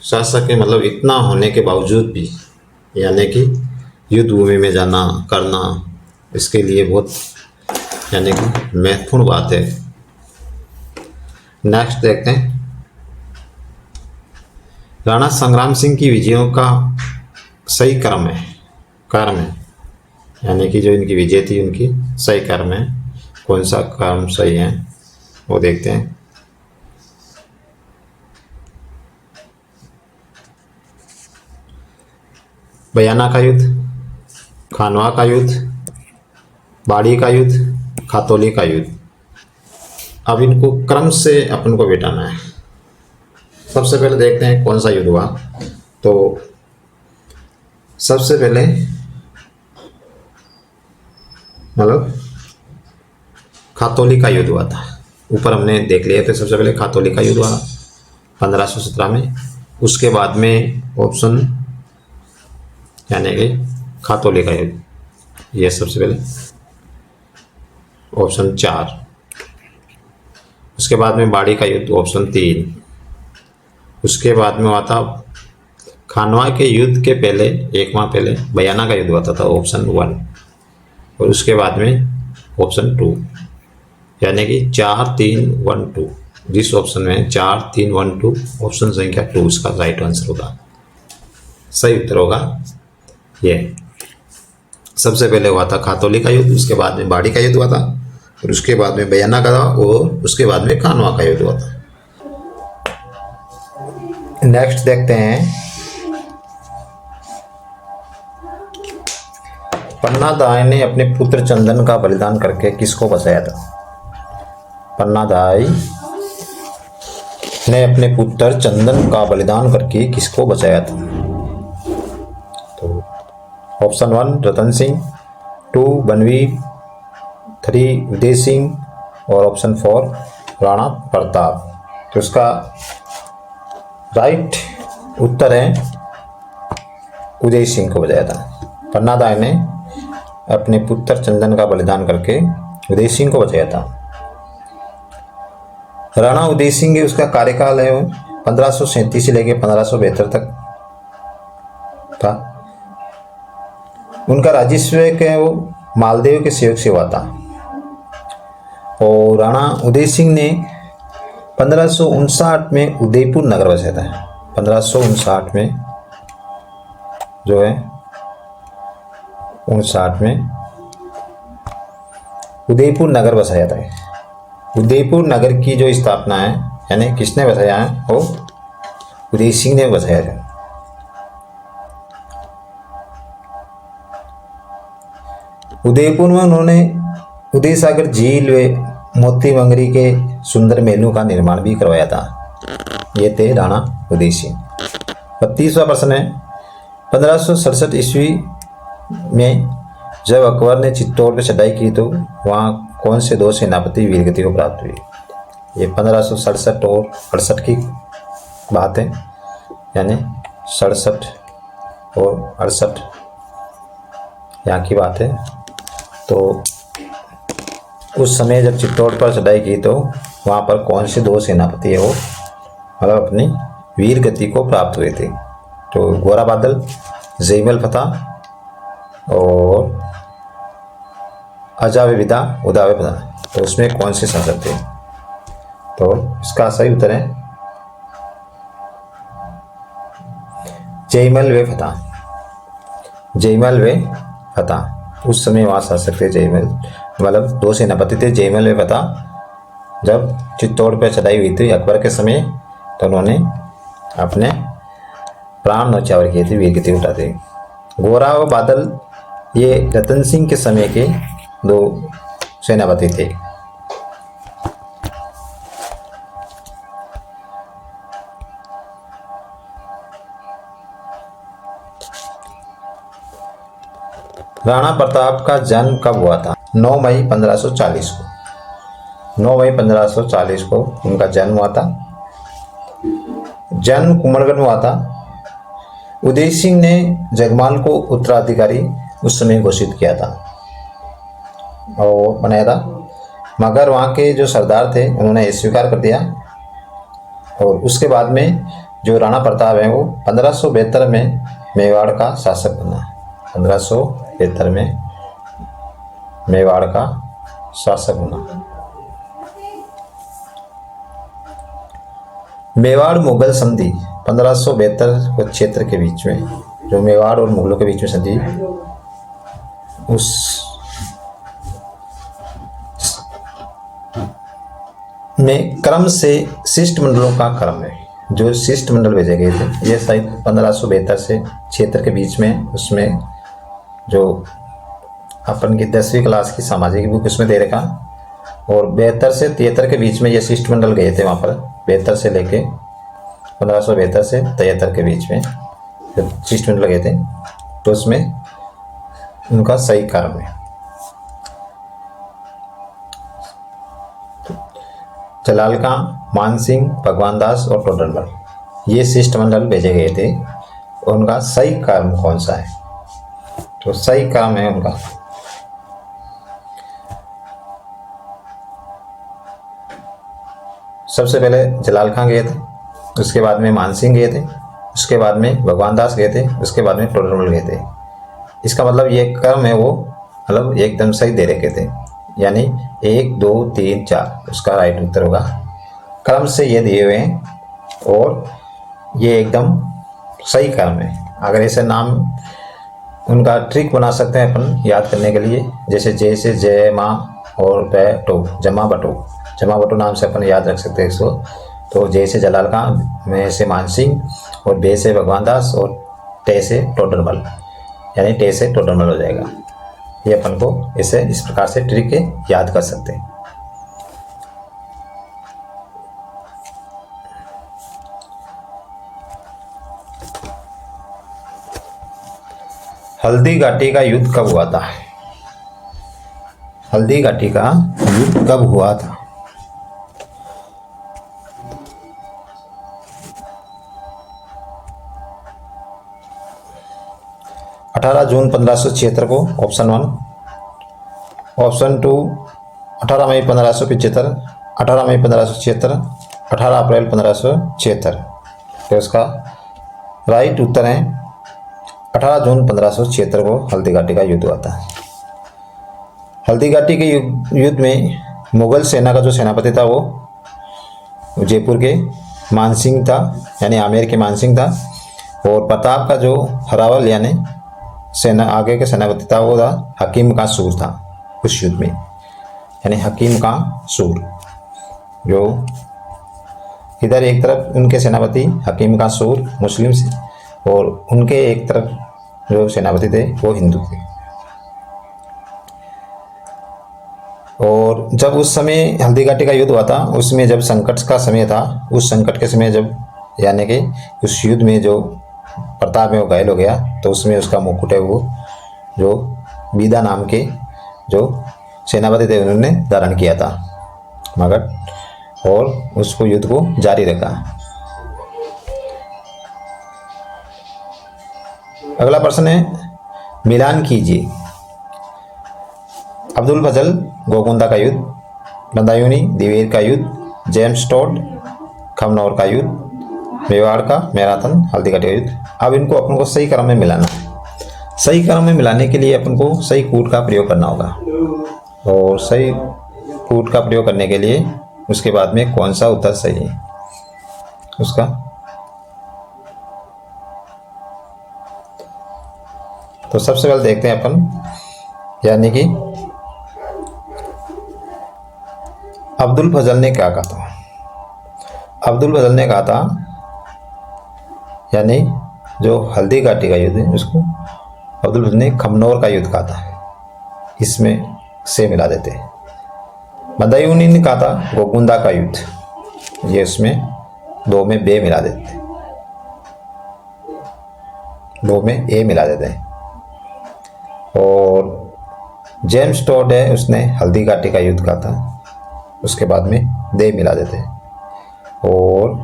शासक के मतलब इतना होने के बावजूद भी, यानी कि युद्ध भूमि में जाना करना इसके लिए बहुत यानी कि महत्वपूर्ण बात है। नेक्स्ट देखते हैं, राणा संग्राम सिंह की विजयों का सही क्रम है, यानी कि जो इनकी विजय थी उनकी सही क्रम है। कौन सा क्रम सही है वो देखते हैं। बयाना का युद्ध, खानवा का युद्ध, बाड़ी का युद्ध, खातौली का युद्ध। अब इनको क्रम से अपन को बिठाना है। सबसे पहले देखते हैं कौन सा युद्ध हुआ। तो सबसे पहले मतलब खातौली का युद्ध हुआ था, ऊपर हमने देख लिया। तो सबसे पहले खातौली का युद्ध हुआ 1517 में। उसके बाद में ऑप्शन यानी कि खातौली का युद्ध, ये सबसे पहले ऑप्शन 4। उसके बाद में बाड़ी का युद्ध ऑप्शन 3। उसके बाद में हुआ था खानवा के युद्ध के पहले एक माह पहले बयाना का युद्ध हुआ था ऑप्शन 1। और उसके बाद में ऑप्शन 2, यानी कि 4 3 1 2। जिस ऑप्शन में 4 3 1 2 ऑप्शन संख्या 2 इसका राइट आंसर होगा, सही उत्तर होगा ये। सबसे पहले हुआ था खातौली का युद्ध, उसके बाद में बाड़ी का युद्ध हुआ था, और उसके बाद में बयाना का था, और उसके बाद में खानवा का युद्ध हुआ था। नेक्स्ट देखते हैं, पन्नादाई ने अपने पुत्र चंदन का बलिदान करके किसको बचाया था? पन्नादाई ने अपने पुत्र चंदन का बलिदान करके किसको बचाया था? तो ऑप्शन 1 रतन सिंह, 2 बनवीर, 3 उदय सिंह और ऑप्शन 4 राणा प्रताप। तो उसका राइट उत्तर है उदय सिंह को बचाया था। पन्नादाय ने अपने पुत्र चंदन का बलिदान करके उदय सिंह को बचाया था। राणा उदय सिंह उसका कार्यकाल है 1537 से लेकर 1572 तक था। उनका राजस्व है वो मालदेव के सहयोग से हुआ था। और राणा उदय सिंह ने 1559 में उदयपुर नगर बसाया था। 1559 में जो है 59 में उदयपुर नगर बसाया था। उदयपुर नगर की जो स्थापना है यानी किसने बसाया है वो उदय सिंह ने बसाया था। उदयपुर में उन्होंने उदय सागर झील व मोती मंगरी के सुंदर महलों का निर्माण भी करवाया था। ये थे राणा उदय सिंह। 32वां प्रश्न है 1567 ईस्वी में जब अकबर ने चित्तौड़ पर चढ़ाई की तो वहाँ कौन से 2 सेनापति वीरगति को प्राप्त हुई? ये 1567 और 68 की बात है, यानी 67 और 68 यहाँ की बात है। तो उस समय जब चित्तौड़ पर चढ़ाई की तो वहाँ पर कौन से 2 सेनापति है वो मतलब अपनी वीर गति को प्राप्त हुए थे? तो गोरा बादल, जैमल फतह और अजावे विदा उदावे फतह। तो उसमें कौन से शासक थे? तो इसका सही उत्तर है जैमल व फतह। जैमल व फतह उस समय वहाँ शासक थे। जैमल मतलब 2 सेनापति थे, जैमल व फतह। जब चित्तौड़ पर चढ़ाई हुई थी अकबर के समय तो उन्होंने अपने प्राण न्यौछावर किए थे, वीरगति उठाते। गोरा व बादल ये रतन सिंह के समय के 2 सेनापति थे। राणा प्रताप का जन्म कब हुआ था? 9 मई 1540 को। 9 मई 1540 को उनका जन्म हुआ था। जन्म कुंभलगढ़ में हुआ था। उदय सिंह ने जगमाल को उत्तराधिकारी उस समय घोषित किया था और बनाया था, मगर वहाँ के जो सरदार थे उन्होंने स्वीकार कर दिया। और उसके बाद में जो राणा प्रताप है वो 1572 में मेवाड़ का शासक बना। 1572 में मेवाड़ का शासक बना। मेवाड़ मुगल संधि 1572 को क्षेत्र के बीच में जो मेवाड़ और मुगलों के बीच में संधि उस में क्रम से शिष्टमंडलों का क्रम है। जो शिष्टमंडल भेजे गए थे ये शायद 1572 से क्षेत्र के बीच में उसमें जो अपन की 10वीं क्लास की सामाजिक बुक उसमें दे रखा। और 72 से 73 के बीच में ये शिष्टमंडल गए थे वहाँ पर। 72 से लेके 1572 से 73 के बीच में जब शिष्टमंडल गए थे तो उसमें उनका सही क्रम है। जलाल खां, मान सिंह, भगवान दास और टोडरमल ये शिष्टमंडल भेजे गए थे। उनका सही क्रम कौन सा है? तो सही क्रम है उनका सबसे पहले जलाल खां गए थे, उसके बाद में मान सिंह गए थे, उसके बाद में भगवान दास गए थे, उसके बाद में टोडरमल गए थे। इसका मतलब ये क्रम है वो मतलब एकदम सही दे रखे थे, यानी 1 2 3 4 उसका राइट उत्तर होगा। क्रम से ये दिए हुए हैं और ये एकदम सही क्रम है। अगर ऐसे नाम उनका ट्रिक बना सकते हैं अपन याद करने के लिए, जैसे जय से जय माँ और बैठो जमा बटो नाम से अपन याद रख सकते हैं इसको। तो जय से जलाल खां, मैं से मान सिंह और बे से भगवान दास और टे से टोडरमल, यानी टे से टोडरमल हो जाएगा। ये अपन को इसे इस प्रकार से ट्रिक याद कर सकते हैं। हल्दी घाटी का युद्ध कब हुआ था? हल्दी घाटी का युद्ध कब हुआ था? अठारह जून 1576 को ऑप्शन 1, ऑप्शन 2 18 मई 1575, 18 मई 1576, 18 अप्रैल 1576। तो इसका राइट उत्तर है 18 जून 1576 को हल्दी घाटी का युद्ध हुआ था। हल्दी घाटी के युद्ध में मुगल सेना का जो सेनापति था वो जयपुर के मानसिंह था, यानी आमेर के मानसिंह था, और प्रताप का जो हरावल यानी सेना आगे के सेनापति था वो था हकीम का सूर था उस युद्ध में, यानी हकीम का सूर। जो इधर एक तरफ उनके सेनापति हकीम का सूर मुस्लिम से, और उनके एक तरफ जो सेनापति थे वो हिंदू थे। और जब उस समय हल्दी घाटी का युद्ध हुआ था, उसमें जब संकट का समय था, उस संकट के समय जब यानी कि उस युद्ध में जो प्रताप में वो घायल हो गया, तो उसमें उसका मुकुट है वो जो बीदा नाम के जो सेनापति थे उन्होंने धारण किया था मगर, और उसको युद्ध को जारी रखा। अगला प्रश्न है, मिलान कीजिए। अब्दुल फजल गोकुंदा का युद्ध, बदायूनी दिवेर का युद्ध, जेम्स टोड खमनौर का युद्ध, मेवाड़ का मैराथन हल्दी घाटी का युद्ध। अब इनको अपन को सही क्रम में मिलाना है। सही क्रम में मिलाने के लिए अपन को सही कूट का प्रयोग करना होगा, और सही कूट का प्रयोग करने के लिए उसके बाद में कौन सा उत्तर सही है उसका। तो सबसे पहले देखते हैं अपन, यानी कि अब्दुल फजल ने क्या कहा था। अब्दुल फजल ने कहा था, यानी जो हल्दी घाटी का युद्ध है उसको अब्दुल फजल ने खमनौर का युद्ध कहा था, इसमें से मिला देते हैं। बदायूनी ने कहा था गोकुंदा का युद्ध, ये उसमें दो में बे मिला देते हैं, दो में ए मिला देते हैं। और जेम्स टोड है, उसने हल्दी घाटी का युद्ध कहा था, उसके बाद में दे मिला देते हैं। और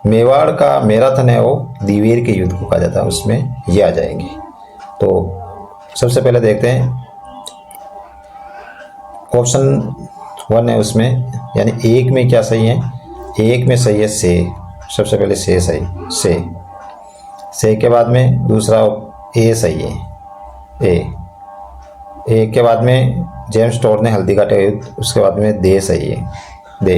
मेवाड़ का मैराथन है वो दिवेर के युद्ध को कहा जाता है, उसमें ये आ जाएंगे। तो सबसे पहले देखते हैं ऑप्शन 1 है उसमें, यानी एक में क्या सही है, एक में सही है से, सबसे पहले से सही, से के बाद में दूसरा ए सही है, ए के बाद में जेम्स टोड ने हल्दी घाटी का युद्ध, उसके बाद में दे सही है, दे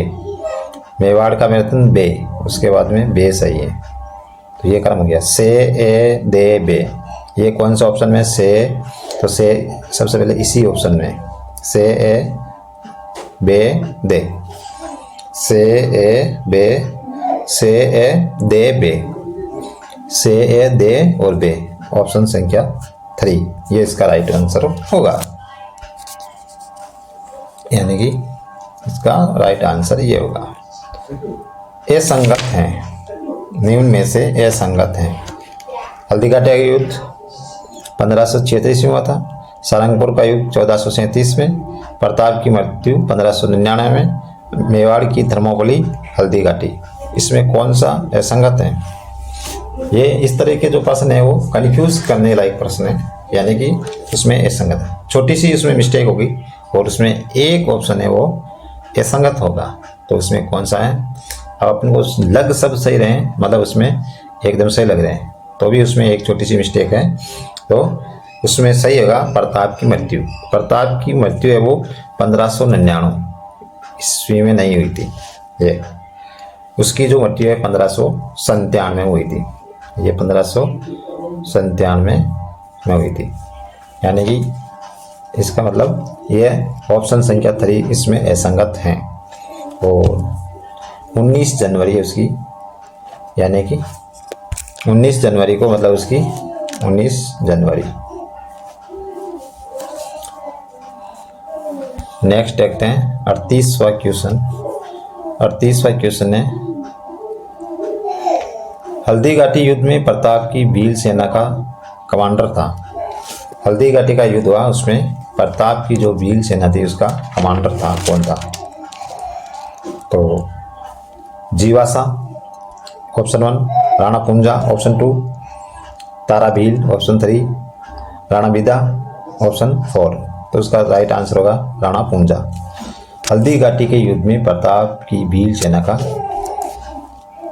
मेवाड़ का मैराथन बे, उसके बाद में बे सही है। तो ये क्रम हो गया से ए दे बे। ये कौन सा ऑप्शन में से, तो से सबसे पहले इसी ऑप्शन में से ए बे दे, से ए बे, से ए दे बे, से ए दे और बे, ऑप्शन संख्या 3 ये इसका राइट आंसर होगा, यानी कि इसका राइट आंसर ये होगा। असंगत हैं, निम्न में से असंगत हैं। हल्दी घाटी का युद्ध 1536 में हुआ था, सारंगपुर का युद्ध 1437 में, प्रताप की मृत्यु 1599 में, मेवाड़ की थर्मोपली हल्दी घाटी, इसमें कौन सा असंगत है। ये इस तरह के जो प्रश्न है वो कन्फ्यूज करने लायक प्रश्न है, यानी कि उसमें असंगत है, छोटी सी उसमें मिस्टेक होगी और उसमें एक ऑप्शन है वो असंगत होगा, तो उसमें कौन सा है। अब अपन को लग सब सही रहे, मतलब उसमें एकदम सही लग रहे हैं, तो भी उसमें एक छोटी सी मिस्टेक है, तो उसमें सही होगा प्रताप की मृत्यु। प्रताप की मृत्यु है वो 1599 ईस्वी में नहीं हुई थी, ये उसकी जो मृत्यु है 1597 में हुई थी, ये 1597 में हुई थी, यानी कि इसका मतलब ये ऑप्शन संख्या 3 इसमें असंगत हैं। और 19 जनवरी है उसकी, यानी कि 19 जनवरी को, मतलब उसकी 19 जनवरी। नेक्स्ट देखते हैं 38वां क्वेश्चन। 38वां क्वेश्चन है, हल्दी घाटी युद्ध में प्रताप की भील सेना का कमांडर था, हल्दी घाटी का युद्ध हुआ, उसमें प्रताप की जो भील सेना थी उसका कमांडर था कौन था? तो जीवासा ऑप्शन 1, राणा पुंजा ऑप्शन 2, तारा भील ऑप्शन 3, राणा बिदा ऑप्शन 4। तो उसका राइट आंसर होगा राणा पुंजा। हल्दी घाटी के युद्ध में प्रताप की भील सेना का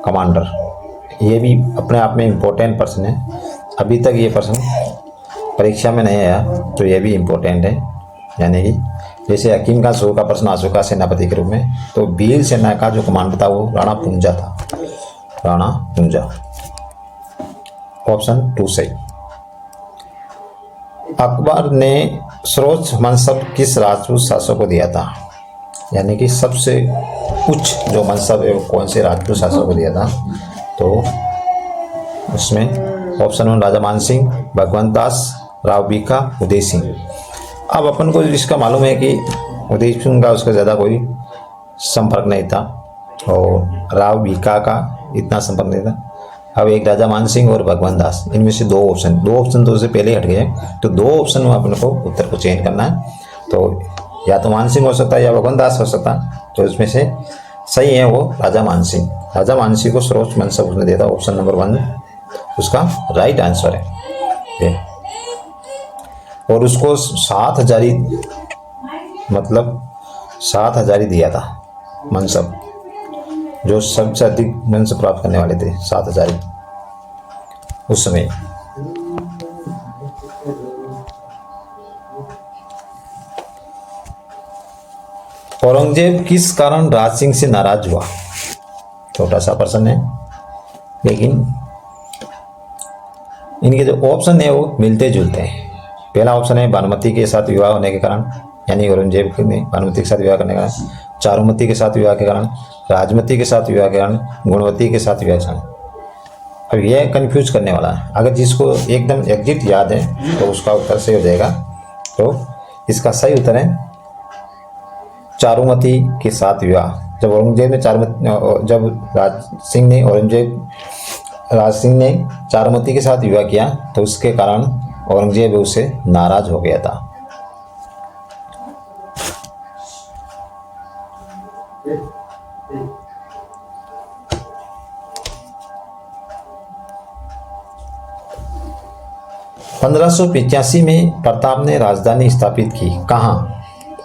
कमांडर, ये भी अपने आप में इम्पोर्टेंट पर्सन है। अभी तक ये पर्सन परीक्षा में नहीं आया, तो ये भी इम्पोर्टेंट है। यानी कि जैसे हकीम का शो का प्रश्न आ चुका सेनापति के रूप में, तो भील सेना का जो कमांडर था वो राणा पुंजा था, राणा पुंजा। ऑप्शन 2 सही। अकबर ने सर्वोच्च मनसब किस राजपूत शासक को दिया था? यानी कि सबसे उच्च जो मनसब है वो कौन से राजपूत शासक को दिया था? तो उसमें ऑप्शन 1 राजा मान सिंह, भगवंत दास, राव बीका, उदय सिंह। अब अपन को इसका मालूम है कि उदय सिंह का उसका ज़्यादा कोई संपर्क नहीं था और राव बीका का इतना संपर्क नहीं था। अब एक राजा मान सिंह और भगवंत दास, इनमें से दो ऑप्शन तो उससे पहले हट गए, तो दो ऑप्शन में अपन को उत्तर को चेंज करना है। तो या तो मान सिंह हो सकता है या भगवंत दास हो सकता है, तो इसमें से सही है वो राजा मान सिंह। राजा मान सिंह को सर्वोच्च मनसब उसने दिया था, ऑप्शन नंबर 1 उसका राइट आंसर है ये। और उसको 7,000 मतलब 7,000 दिया था मनसब, जो सबसे अधिक मनसब प्राप्त करने वाले थे 7,000 उस समय। औरंगजेब किस कारण राज सिंह से नाराज हुआ? छोटा सा प्रश्न है, लेकिन इनके जो ऑप्शन है वो मिलते जुलते हैं। पहला ऑप्शन है भानुमति के साथ विवाह होने के कारण, यानी औरंगजेब ने भानुमति के साथ विवाह करने के कारण, चारुमती के साथ विवाह के कारण, राजमती के साथ विवाह के कारण, गुणवती के साथ विवाह के कारण। अब यह कंफ्यूज करने वाला है, अगर जिसको एकदम एग्जैक्ट याद है तो उसका उत्तर सही हो जाएगा। तो इसका सही उत्तर है चारुमती के साथ विवाह। जब औरंगजेब ने राज सिंह ने चारुमती के साथ विवाह किया तो उसके कारण औरंगजेब उससे नाराज हो गया था। (1585) में प्रताप ने राजधानी स्थापित की कहाँ?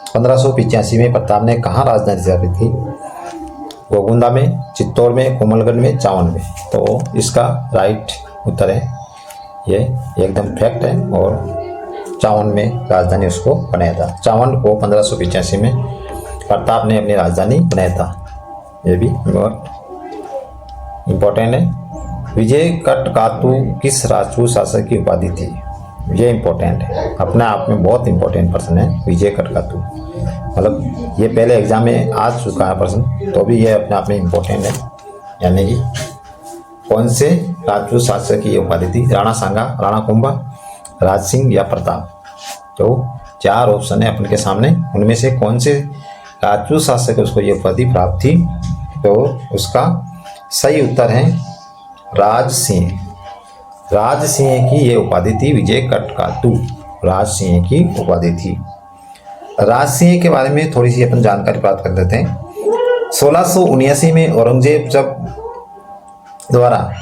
1585 में प्रताप ने कहाँ राजधानी स्थापित की? गोगुंदा में, चित्तौड़ में, कोमलगढ़ में, चावन में। तो इसका राइट उत्तर है ये, एकदम फैक्ट है। और चावन में राजधानी उसको बनाया था। चावन को 1585 में प्रताप ने अपनी राजधानी बनाया था, ये भी इम्पोर्टेंट है। विजय कटकातु किस राजपूत शासक की उपाधि थी? ये इम्पोर्टेंट है, अपने आप में बहुत इम्पोर्टेंट पर्सन है विजय कटकातु। मतलब ये पहले एग्जाम में आ चुका है पर्सन, तो भी ये अपने आप में इम्पोर्टेंट है। यानी कि कौन से राजपूत शासक की ये उपाधि थी? राणा सांगा, राणा कुंभा, राज सिंह या प्रताप। तो 4 ऑप्शन है अपन के सामने, उनमें से कौन से राजपूत शासक उसको ये उपाधि प्राप्त थी? तो उसका सही उत्तर है राज सिंह। राज सिंह की ये उपाधि थी, विजय कटकातु राज सिंह की उपाधि थी। राज सिंह के बारे में थोड़ी सी अपन जानकारी प्राप्त कर लेते हैं। 1679 में औरंगजेब जब द्वारा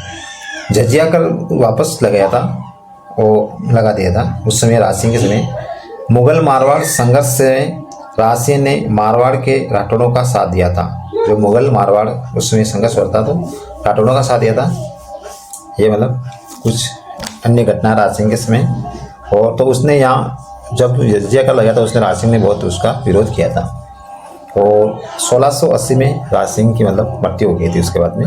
जजिया कर वापस लगाया था, वो लगा दिया था, उस समय राज सिंह के समय मुगल मारवाड़ संघर्ष से राज सिंह ने मारवाड़ के राठौड़ों का साथ दिया था। जो मुगल मारवाड़ उस समय संघर्ष होता तो राठौड़ों का साथ दिया था। ये मतलब कुछ अन्य घटना राज सिंह के समय। और तो उसने यहाँ जब जजिया कर लगा था, उसने राज सिंह ने बहुत उसका विरोध किया था। और 1680 में राज सिंह की मतलब मृत्यु हो गई थी उसके बाद में।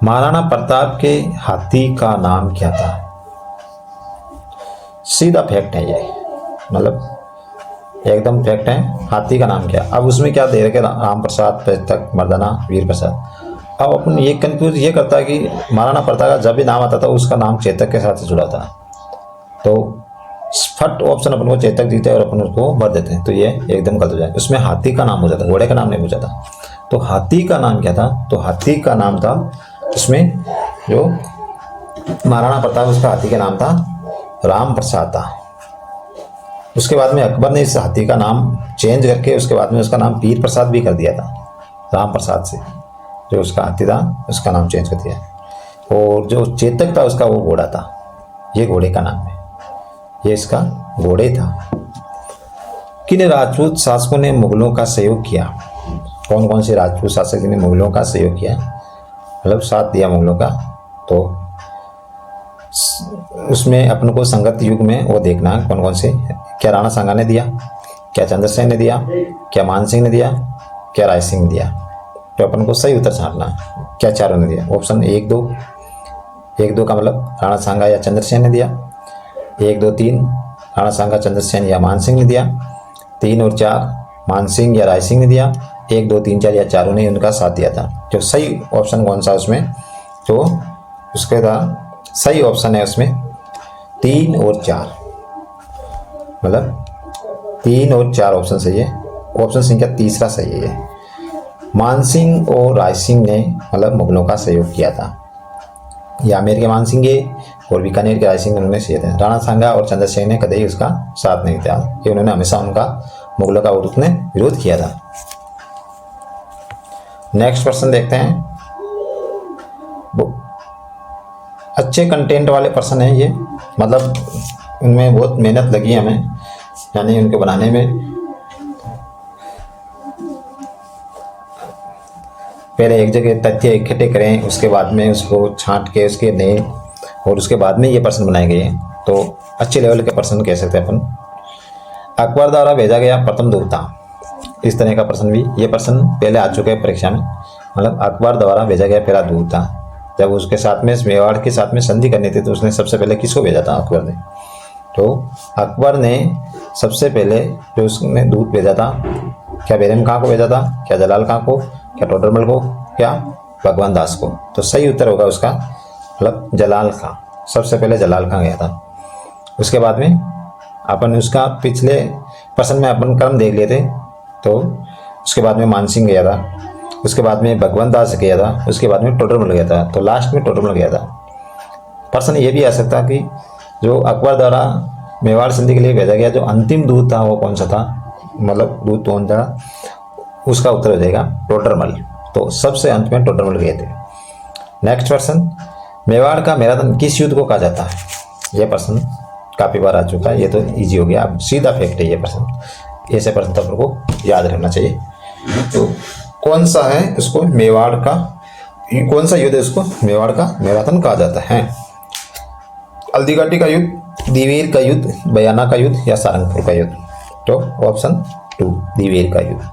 महाराणा प्रताप के हाथी का नाम क्या था? सीधा फैक्ट है ये, मतलब एकदम फैक्ट है। हाथी का नाम क्या? अब उसमें क्या दे रखे? राम प्रसाद, तक मर्दाना, वीर प्रसाद। अब अपन ये कंफ्यूज ये करता है कि महाराणा प्रताप का जब भी नाम आता था उसका नाम चेतक के साथ जुड़ा था, तो फट ऑप्शन अपन को चेतक जीते और अपन उसको भर देते हैं, तो ये एकदम गलत हो जाए। उसमें हाथी का नाम हो जाता, घोड़े का नाम नहीं पूछा था। तो हाथी का नाम क्या था? तो हाथी का नाम था इसमें जो महाराणा प्रताप, उसका हाथी का नाम था राम प्रसाद था। उसके बाद में अकबर ने इस हाथी का नाम चेंज करके उसके बाद में उसका नाम वीर प्रसाद भी कर दिया था। राम प्रसाद से जो उसका हाथी था उसका नाम चेंज कर दिया। और जो चेतक था उसका वो घोड़ा था, ये घोड़े का नाम है, ये इसका घोड़े था। किन राजपूत शासकों ने मुगलों का सहयोग किया? कौन कौन से राजपूत शासक ने मुगलों का सहयोग किया, मतलब साथ दिया मुगलों का? तो उसमें अपन को संगत युग में वो देखना है कौन कौन से। क्या राणा सांगा ने दिया, क्या चंद्रसेन ने दिया, क्या मान सिंह ने दिया, क्या राय सिंह ने दिया? तो अपन को सही उत्तर छांटना है, क्या चारों ने दिया? ऑप्शन 1 2, 1 2 का मतलब राणा सांगा या चंद्रसेन ने दिया, 1 2 3 राणा सांगा, चंद्रसेन या मान सिंह ने दिया, 3 और 4 मान सिंह या राय सिंह ने दिया, 1 2 3 4 या चारों ने उनका साथ दिया था। जो सही ऑप्शन कौन सा उसमें? तो उसके था सही ऑप्शन है उसमें 3 और 4, मतलब 3 और 4 ऑप्शन सही है। ऑप्शन संख्या तीसरा सही है। मान सिंह और राय सिंह ने मतलब मुगलों का सहयोग किया था। ये आमेर के मान सिंह और बीकानेर के राय सिंह उन्होंने किए थे। राणा सांगा और चंद्रसेन ने कभी उसका साथ नहीं दिया, कि उन्होंने हमेशा उनका मुगलों का उन्होंने विरोध किया था। नेक्स्ट प्रश्न देखते हैं। वो अच्छे कंटेंट वाले प्रश्न है ये, मतलब उनमें बहुत मेहनत लगी हमें, यानी उनको बनाने में। पहले एक जगह तथ्य इकट्ठे करें, उसके बाद में उसको छांट के उसके नए, और उसके बाद में ये प्रश्न बनाए गए हैं, तो अच्छे लेवल के प्रश्न कह सकते हैं अपन। अकबर द्वारा भेजा गया प्रथम दूत था, इस तरह का प्रश्न भी, ये प्रश्न पहले आ चुके हैं परीक्षा में। मतलब अकबर द्वारा भेजा गया पहला दूत था, जब उसके साथ में मेवाड़ के साथ में संधि करनी थी तो उसने सबसे पहले किसको भेजा था? अकबर ने। तो अकबर ने सबसे पहले जो उसने दूत भेजा था, क्या बैरम खां को भेजा था, क्या जलाल खां को, क्या टोडरमल को, क्या भगवान दास को? तो सही उत्तर होगा उसका मतलब जलाल खां, सबसे पहले जलाल खां गया था। उसके बाद में अपन उसका पिछले प्रश्न में अपन क्रम देख लिए थे, तो उसके बाद में मानसिंह गया था, उसके बाद में भगवान दास गया था, उसके बाद में टोडरमल गया था, तो लास्ट में टोडरमल गया था। प्रश्न ये भी आ सकता कि जो अकबर द्वारा मेवाड़ संधि के लिए भेजा गया जो अंतिम दूत था वो कौन सा था, मतलब दूत कौन था? उसका उत्तर हो जाएगा टोडरमल। तो सबसे अंत में टोडरमल गए थे। नेक्स्ट प्रश्न, मेवाड़ का मैराथन किस युद्ध को कहा जाता है? यह प्रश्न काफी बार आ चुका है, ये तो इजी हो गया, अब सीधा फैक्ट है ये प्रश्न, ऐसे प्रश्न तो आपको याद रखना चाहिए। तो कौन सा है इसको मेवाड़ का, कौन सा युद्ध है इसको मेवाड़ का मैराथन कहा जाता है? हल्दीघाटी का युद्ध, दिवेर का युद्ध, बयाना का युद्ध या सारंगपुर का युद्ध? तो ऑप्शन 2 दिवेर का युद्ध।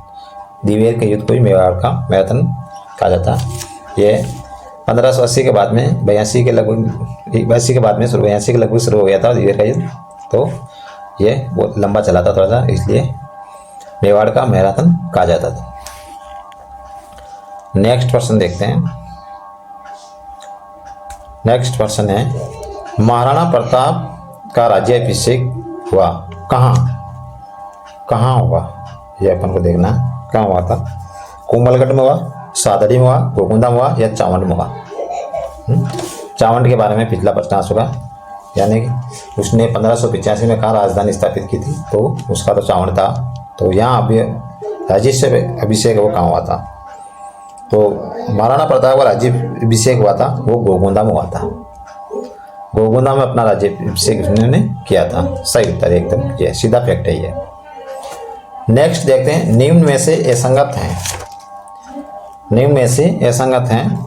दिवेर के युद्ध को ही मेवाड़ का मैराथन कहा जाता है। ये 1580 के बाद में 82 के लगभग 82 के बाद में 82 के लगभग शुरू हो गया था दिवेर का युद्ध, तो ये बहुत लंबा चला था थोड़ा सा, इसलिए मेवाड़ का मैराथन कहा जाता था। नेक्स्ट प्रश्न देखते हैं। नेक्स्ट प्रश्न है, महाराणा प्रताप का राज्याभिषेक हुआ कहाँ हुआ? ये अपन को देखना है, कहाँ हुआ था? कोमलगढ़ में हुआ, सादड़ी में हुआ, गोकुंदा में हुआ या चावंड में हुआ? चावंड के बारे में पिछला प्रश्न आ चुका, यानी कि उसने 1585 में कहाँ राजधानी स्थापित की थी, तो उसका तो चावंड था। तो यहाँ अभी राज्याभिषेक वो कहाँ हुआ था? तो महाराणा प्रताप का राज्याभिषेक हुआ था वो गोकुंदा में हुआ था। गोकुंदा में अपना राज्याभिषेक उन्होंने किया था। सही उत्तर एकदम, ये सीधा फैक्ट है ये। नेक्स्ट देखते हैं, निम्न में से असंगत हैं, निम्न में से असंगत हैं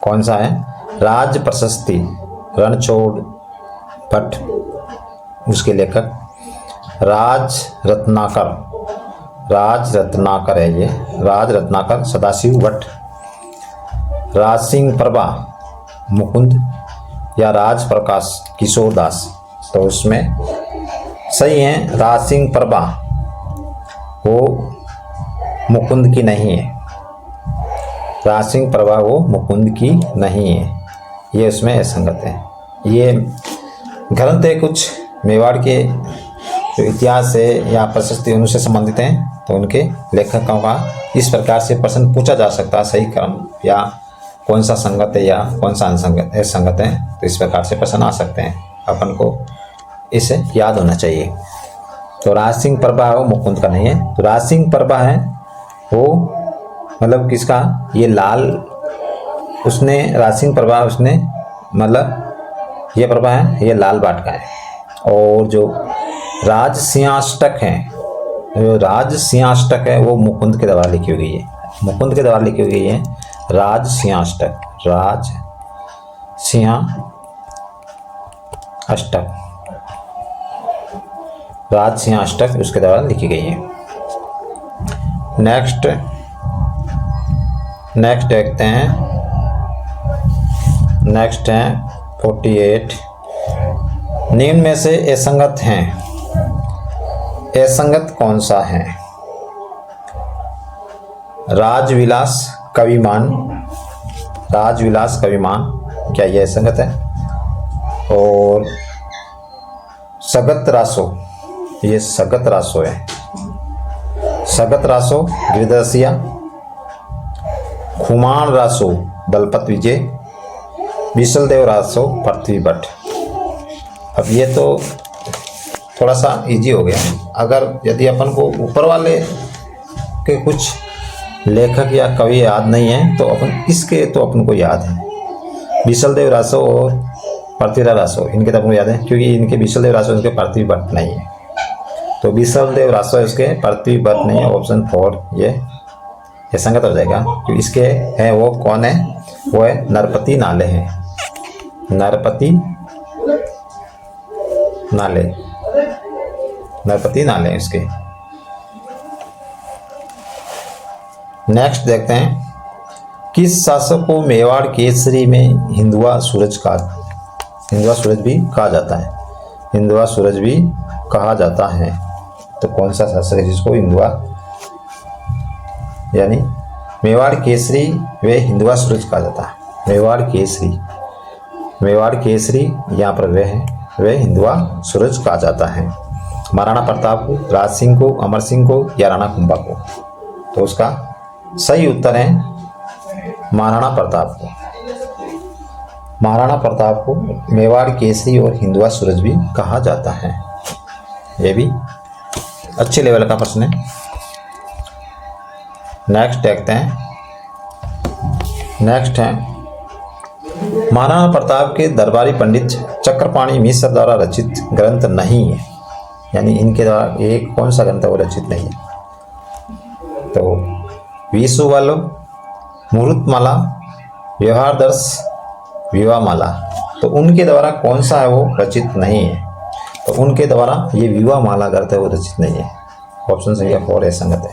कौन सा है? राज प्रशस्ति, रणछोड़ भट्ट उसके लेखक, राज रत्नाकर है ये, राज रत्नाकर सदाशिव भट्ट, राज सिंह प्रभा मुकुंद या राज प्रकाश किशोर दास? तो उसमें सही है राज सिंह प्रभा, वो मुकुंद की नहीं है। राज सिंह प्रभा वो मुकुंद की नहीं है, ये उसमें असंगत है। ये ग्रंथ है कुछ मेवाड़ के जो इतिहास से या प्रशस्ति उनसे संबंधित हैं तो उनके लेखकों का इस प्रकार से प्रश्न पूछा जा सकता है, सही क्रम या कौन सा संगत है या कौन सा असंगत है, तो इस प्रकार से प्रश्न आ सकते हैं। अपन को इसे याद होना चाहिए। तो राज सिंह परभा है वो मुकुंद का नहीं है। तो राज सिंह परभा है वो मतलब किसका, ये लाल, उसने राज सिंह परभा उसने मतलब ये परभा है, ये लाल बाट का है। और जो राज सिंहाष्टक है, जो राज सिंहाष्टक है वो मुकुंद के द्वारा लिखी हुई है। मुकुंद के द्वारा लिखी हुई है राज सिंहाष्टक, राज सिंहाष्टक, राज सिंहाष्टक उसके द्वारा लिखी गई है। नेक्स्ट देखते हैं। नेक्स्ट है 48। निम्न में से असंगत हैं, असंगत कौन सा है? राजविलास कविमान, राजविलास कविमान, क्या यह असंगत है? और सगत रासो, ये सगत रासो है, सगत रासो गिरदसिया, खुमान रासो दलपत विजय, विशलदेव रासो पृथ्वी भट्ट। अब ये तो थोड़ा सा इजी हो गया। अगर यदि अपन को ऊपर वाले के कुछ लेखक या कवि याद नहीं है तो अपन इसके तो अपन को याद है। विशलदेव रासो और पृथ्वीराज रासो, इनके तो अपन को याद है क्योंकि इनके विशलदेव रासो इसके पृथ्वी भट्ट नहीं है। तो विशलदेव रासो इसके पृथ्वी भट्ट नहीं है। ऑप्शन 4 ये संगत हो जाएगा क्योंकि इसके है वो कौन है, वो है नरपति नाले है, नरपति नाले, नरपति नाले इसके। नेक्स्ट देखते हैं। किस शासक को मेवाड़ केसरी में हिंदुआ सूरज का, हिंदुआ सूरज भी कहा जाता है, हिंदुआ सूरज भी कहा जाता है? तो कौन सा शासक है जिसको हिंदुआ यानी मेवाड़ केसरी वे हिंदुआ सूरज कहा जाता है? मेवाड़ केसरी, मेवाड़ केसरी यहाँ पर वे है, वे हिंदुआ सूरज कहा जाता है। महाराणा प्रताप को, राज सिंह को, अमर सिंह को या राणा कुंभा को? तो उसका सही उत्तर है महाराणा प्रताप को। महाराणा प्रताप को मेवाड़ केसरी और हिंदुआ सूरज भी कहा जाता है। ये भी अच्छे लेवल का प्रश्न है। नेक्स्ट देखते हैं। नेक्स्ट है महाराणा प्रताप के दरबारी पंडित चक्रपाणी मिश्र द्वारा रचित ग्रंथ नहीं है, यानी इनके द्वारा एक कौन सा ग्रंथ वो रचित नहीं है? तो विश्ववल्लभ, मुहूर्तमाला, व्यवहारदर्श, विवाहमाला। तो उनके द्वारा कौन सा है वो रचित नहीं है? तो उनके द्वारा ये विवाहमाला ग्रंथ है वो रचित नहीं है। ऑप्शन संख्या 4 है संगत है।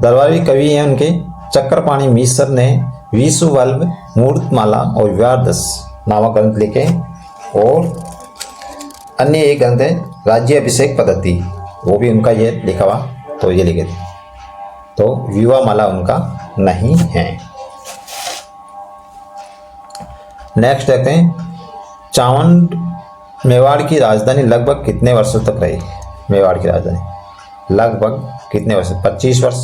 दरबारी कवि हैं उनके चक्रपाणी मिश्र ने विश्ववल्लभ, मुहूर्तमाला और विवाहदर्श नामक ग्रंथ लिखे। और अन्य एक ग्रंथ है राज्याभिषेक पद्धति, वो भी उनका ये लिखा हुआ, तो ये लिखे थे। तो विवाहमाला उनका नहीं है। नेक्स्ट देखते हैं। चावंड मेवाड़ की राजधानी लगभग कितने वर्षों तक रही? मेवाड़ की राजधानी लगभग कितने वर्ष? 25 वर्ष,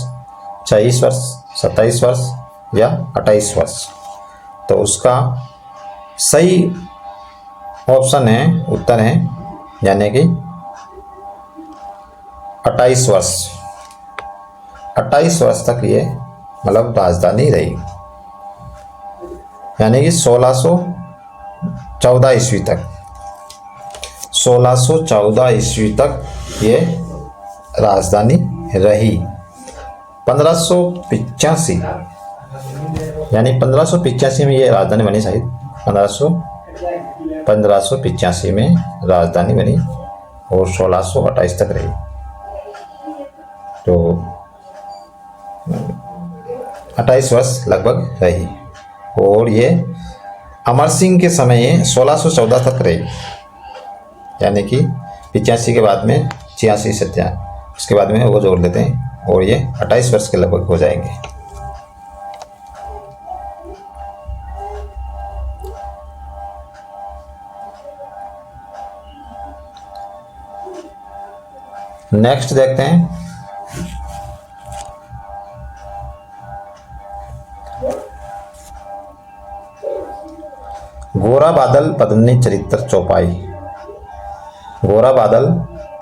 26 वर्ष, 27 वर्ष या 28 वर्ष? तो उसका सही ऑप्शन है, उत्तर है यानी कि 28 वर्ष। 28 वर्ष तक ये मतलब राजधानी रही, यानी कि 1614 ईस्वी तक, 1614 ईस्वी तक ये राजधानी रही। 1585 यानी 1585 में ये राजधानी बनी, शायद 1585 में राजधानी बनी और 1628 तक रही। तो 28 वर्ष लगभग रही। और ये अमर सिंह के समय 1614 तक रही, यानी कि 85 के बाद में 86 87 उसके बाद में वो जोड़ लेते हैं और ये 28 वर्ष के लगभग हो जाएंगे। नेक्स्ट देखते हैं गोरा बादल पद्मिनी चरित्र चौपाई। गोरा बादल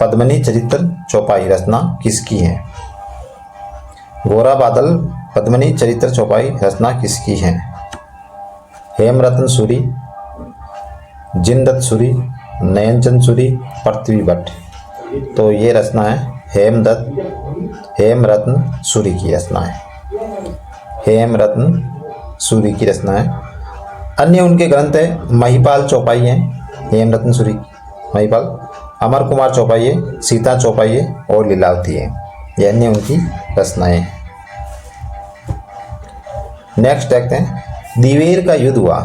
पद्मिनी चरित्र चौपाई रचना किसकी है? गोरा बादल पद्मिनी चरित्र चौपाई रचना किसकी है? हेमरत्न सूरी, जिनदत्त सूरी, नयनचंद सूरी, पृथ्वी भट्ट। तो ये रचना है हेमरत्न सूरी की रचना है। हेमरत्न सूरी की रचना है। अन्य उनके ग्रंथ है महिपाल चौपाई है, हेमरत्न सूरी महिपाल, अमर कुमार चौपाई है, सीता चौपाई है और लीलावती है। ये अन्य उनकी रचनाएं हैं। नेक्स्ट देखते हैं दिवेर का युद्ध हुआ।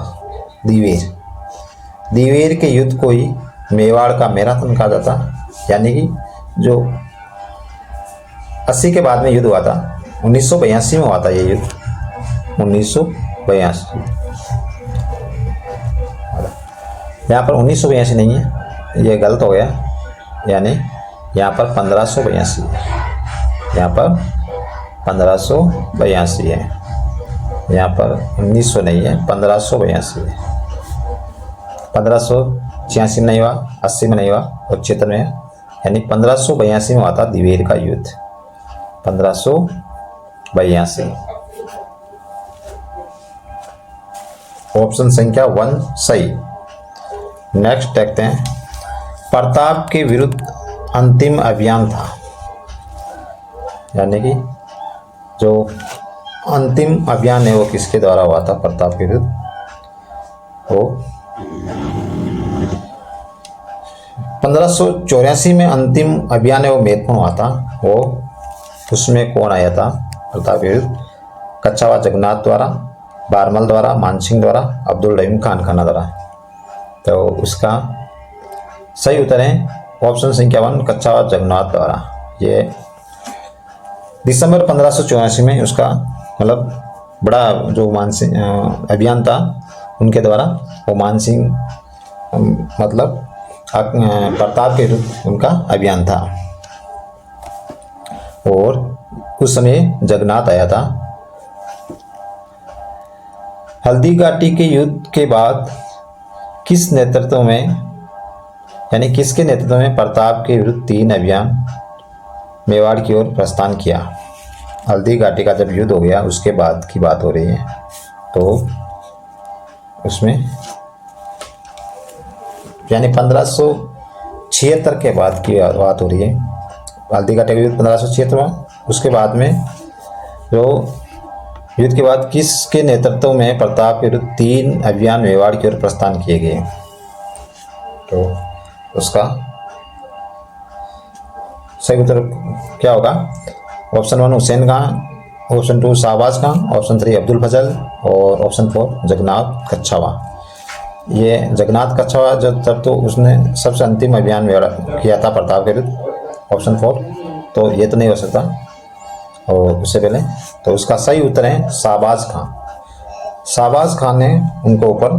दिवेर के युद्ध को ही मेवाड़ का मैराथन कहा जाता, यानी कि जो 80 के बाद में युद्ध हुआ था, 1982 में हुआ था ये युद्ध, 1982। यहाँ पर 1982 नहीं है, ये गलत हो गया, यानी यहाँ पर 1582 है। यहाँ पर 1582 है, यहाँ पर 1900 नहीं है, 1582 है। 1586 में नहीं हुआ, 80 में नहीं हुआ और 76 में, यानी 1582 में हुआ था दिवेर का युद्ध। 1582। ऑप्शन संख्या 1 सही। नेक्स्ट देखते हैं प्रताप के विरुद्ध अंतिम अभियान था, यानी कि जो अंतिम अभियान है वो किसके द्वारा हुआ था प्रताप के विरुद्ध? वो 1584 में अंतिम अभियान है वो महत्वपूर्ण हुआ था। वो उसमें कौन आया था प्रताप के विरुद्ध? कच्छावा जगन्नाथ द्वारा, बारमल द्वारा, मानसिंह द्वारा, अब्दुल रहीम खान खाना द्वारा। तो उसका सही उत्तर है ऑप्शन संख्या 1 कच्छावा जगन्नाथ द्वारा। ये दिसंबर 1584 में उसका मतलब बड़ा जो मानसिंह अभियान था उनके द्वारा, वो मानसिंह मतलब प्रताप के विरुद्ध उनका अभियान था। और उस समय जगन्नाथ आया था। हल्दी घाटी के युद्ध के बाद किस नेतृत्व में, यानी किसके नेतृत्व में प्रताप के विरुद्ध 3 अभियान मेवाड़ की ओर प्रस्थान किया? हल्दी घाटी का जब युद्ध हो गया उसके बाद की बात हो रही है, तो उसमें यानी 1576 के बाद की बात हो रही है। हल्दी घाटी का युद्ध 1576 में, उसके बाद में जो युद्ध के बाद किसके नेतृत्व में प्रताप के विरुद्ध 3 अभियान मेवाड़ की ओर प्रस्थान किए गए? तो उसका सही उत्तर क्या होगा? Option 1 Hussain Khan, option 2 Shahbaz Khan, option 3 Abdul Fazal और ऑप्शन 4 जगन्नाथ कच्छावा। ये जगन्नाथ कच्छावा जो तब तो उसने सबसे अंतिम अभियान किया था प्रताप के विरुद्ध, ऑप्शन 4। तो ये तो नहीं हो सकता और उससे पहले, तो उसका सही उत्तर है शाहबाज खान। शाहबाज खान ने उनको ऊपर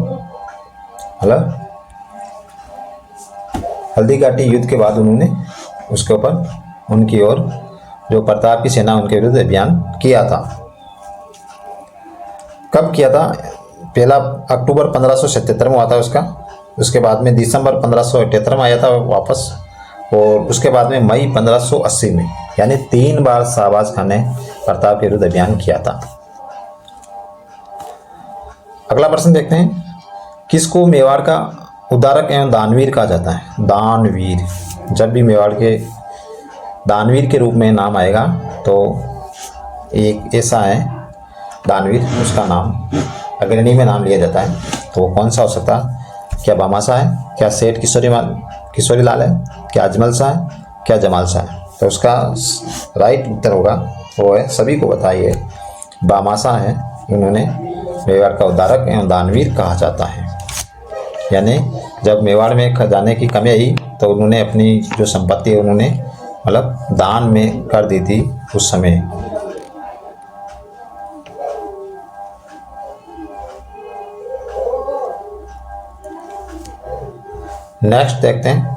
मतलब हल्दी घाटी युद्ध के बाद उन्होंने उसके ऊपर उनकी ओर जो प्रताप की सेना उनके विरुद्ध अभियान किया था। कब किया था? पहला अक्टूबर 1577 में हुआ था उसका, उसके बाद में दिसंबर 1578 में आया था वापस, और उसके बाद में मई 1580 में, यानी 3 बार शाहबाज खान ने प्रताप के विरुद्ध अभियान किया था। अगला प्रश्न देखते हैं किसको मेवाड़ का उद्धारक एवं दानवीर कहा जाता है? दानवीर। जब भी मेवाड़ के दानवीर के रूप में नाम आएगा तो एक ऐसा है दानवीर, उसका नाम अग्रणी में नाम लिया जाता है। तो वो कौन सा हो सकता है? क्या भामाशाह है, क्या सेठ किशोरी लाल है, क्या अजमल शाह है, क्या जमाल शाह है? तो उसका राइट उत्तर होगा वो है, सभी को बताइए, भामाशाह है। इन्होंने मेवाड़ का उद्धारक एवं दानवीर कहा जाता है। यानी जब मेवाड़ में खजाने की कमी आई तो उन्होंने अपनी जो संपत्ति है उन्होंने मतलब दान में कर दी थी उस समय। नेक्स्ट देखते हैं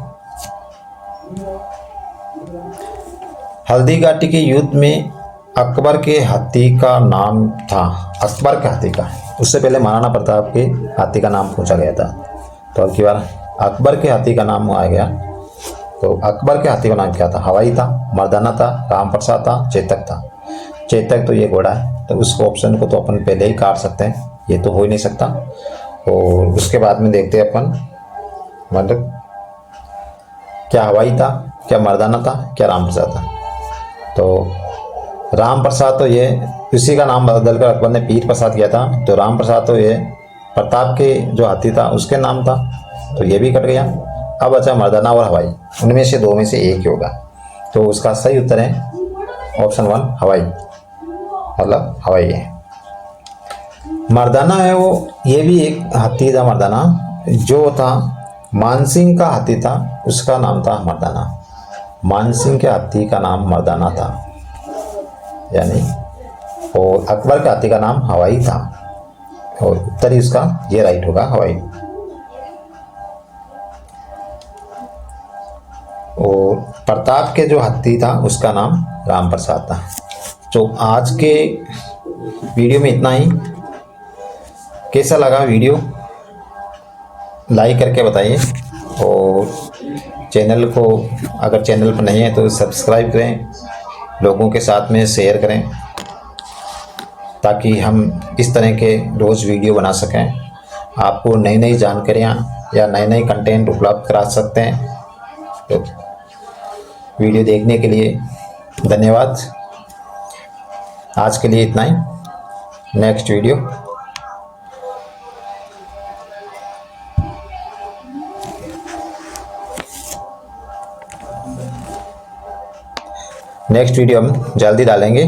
हल्दी घाटी के युद्ध में अकबर के हाथी का नाम था, अकबर के हाथी का, उससे पहले महाराणा प्रताप के हाथी का नाम पूछा गया था। तो अब की बार अकबर के हाथी का नाम आ गया। तो अकबर के हाथी का नाम क्या था? हवाई था, मर्दाना था, राम प्रसाद था, चेतक था। चेतक तो ये घोड़ा है, तो उस ऑप्शन को तो अपन पहले ही काट सकते हैं, ये तो हो ही नहीं सकता। और उसके बाद में देखते हैं अपन, मतलब क्या हवाई था, क्या मर्दाना था, क्या राम प्रसाद था। तो राम प्रसाद तो ये उसी का नाम बदलकर अकबर ने पीर प्रसाद किया था। तो राम प्रसाद तो ये प्रताप के जो हाथी था उसके नाम था, तो ये भी कट गया। अब बचा मर्दाना और हवाई, उनमें से दो में से एक ही होगा। तो उसका सही उत्तर है ऑप्शन 1 हवाई, मतलब हवाई है। मर्दाना है वो, ये भी एक हाथी था मर्दाना, जो था मानसिंह का हाथी था, उसका नाम था मर्दाना। मानसिंह के हाथी का नाम मर्दाना था यानी, और अकबर के हाथी का नाम हवाई था। और उत्तर ही उसका ये राइट होगा, हवाई। और प्रताप के जो हाथी था उसका नाम राम प्रसाद था। तो आज के वीडियो में इतना ही। कैसा लगा वीडियो लाइक करके बताइए, और चैनल को अगर चैनल पर नहीं है तो सब्सक्राइब करें, लोगों के साथ में शेयर करें, ताकि हम इस तरह के रोज़ वीडियो बना सकें, आपको नई नई जानकारियाँ या नए नए कंटेंट उपलब्ध करा सकते हैं। तो वीडियो देखने के लिए धन्यवाद। आज के लिए इतना ही। नेक्स्ट वीडियो हम जल्दी डालेंगे।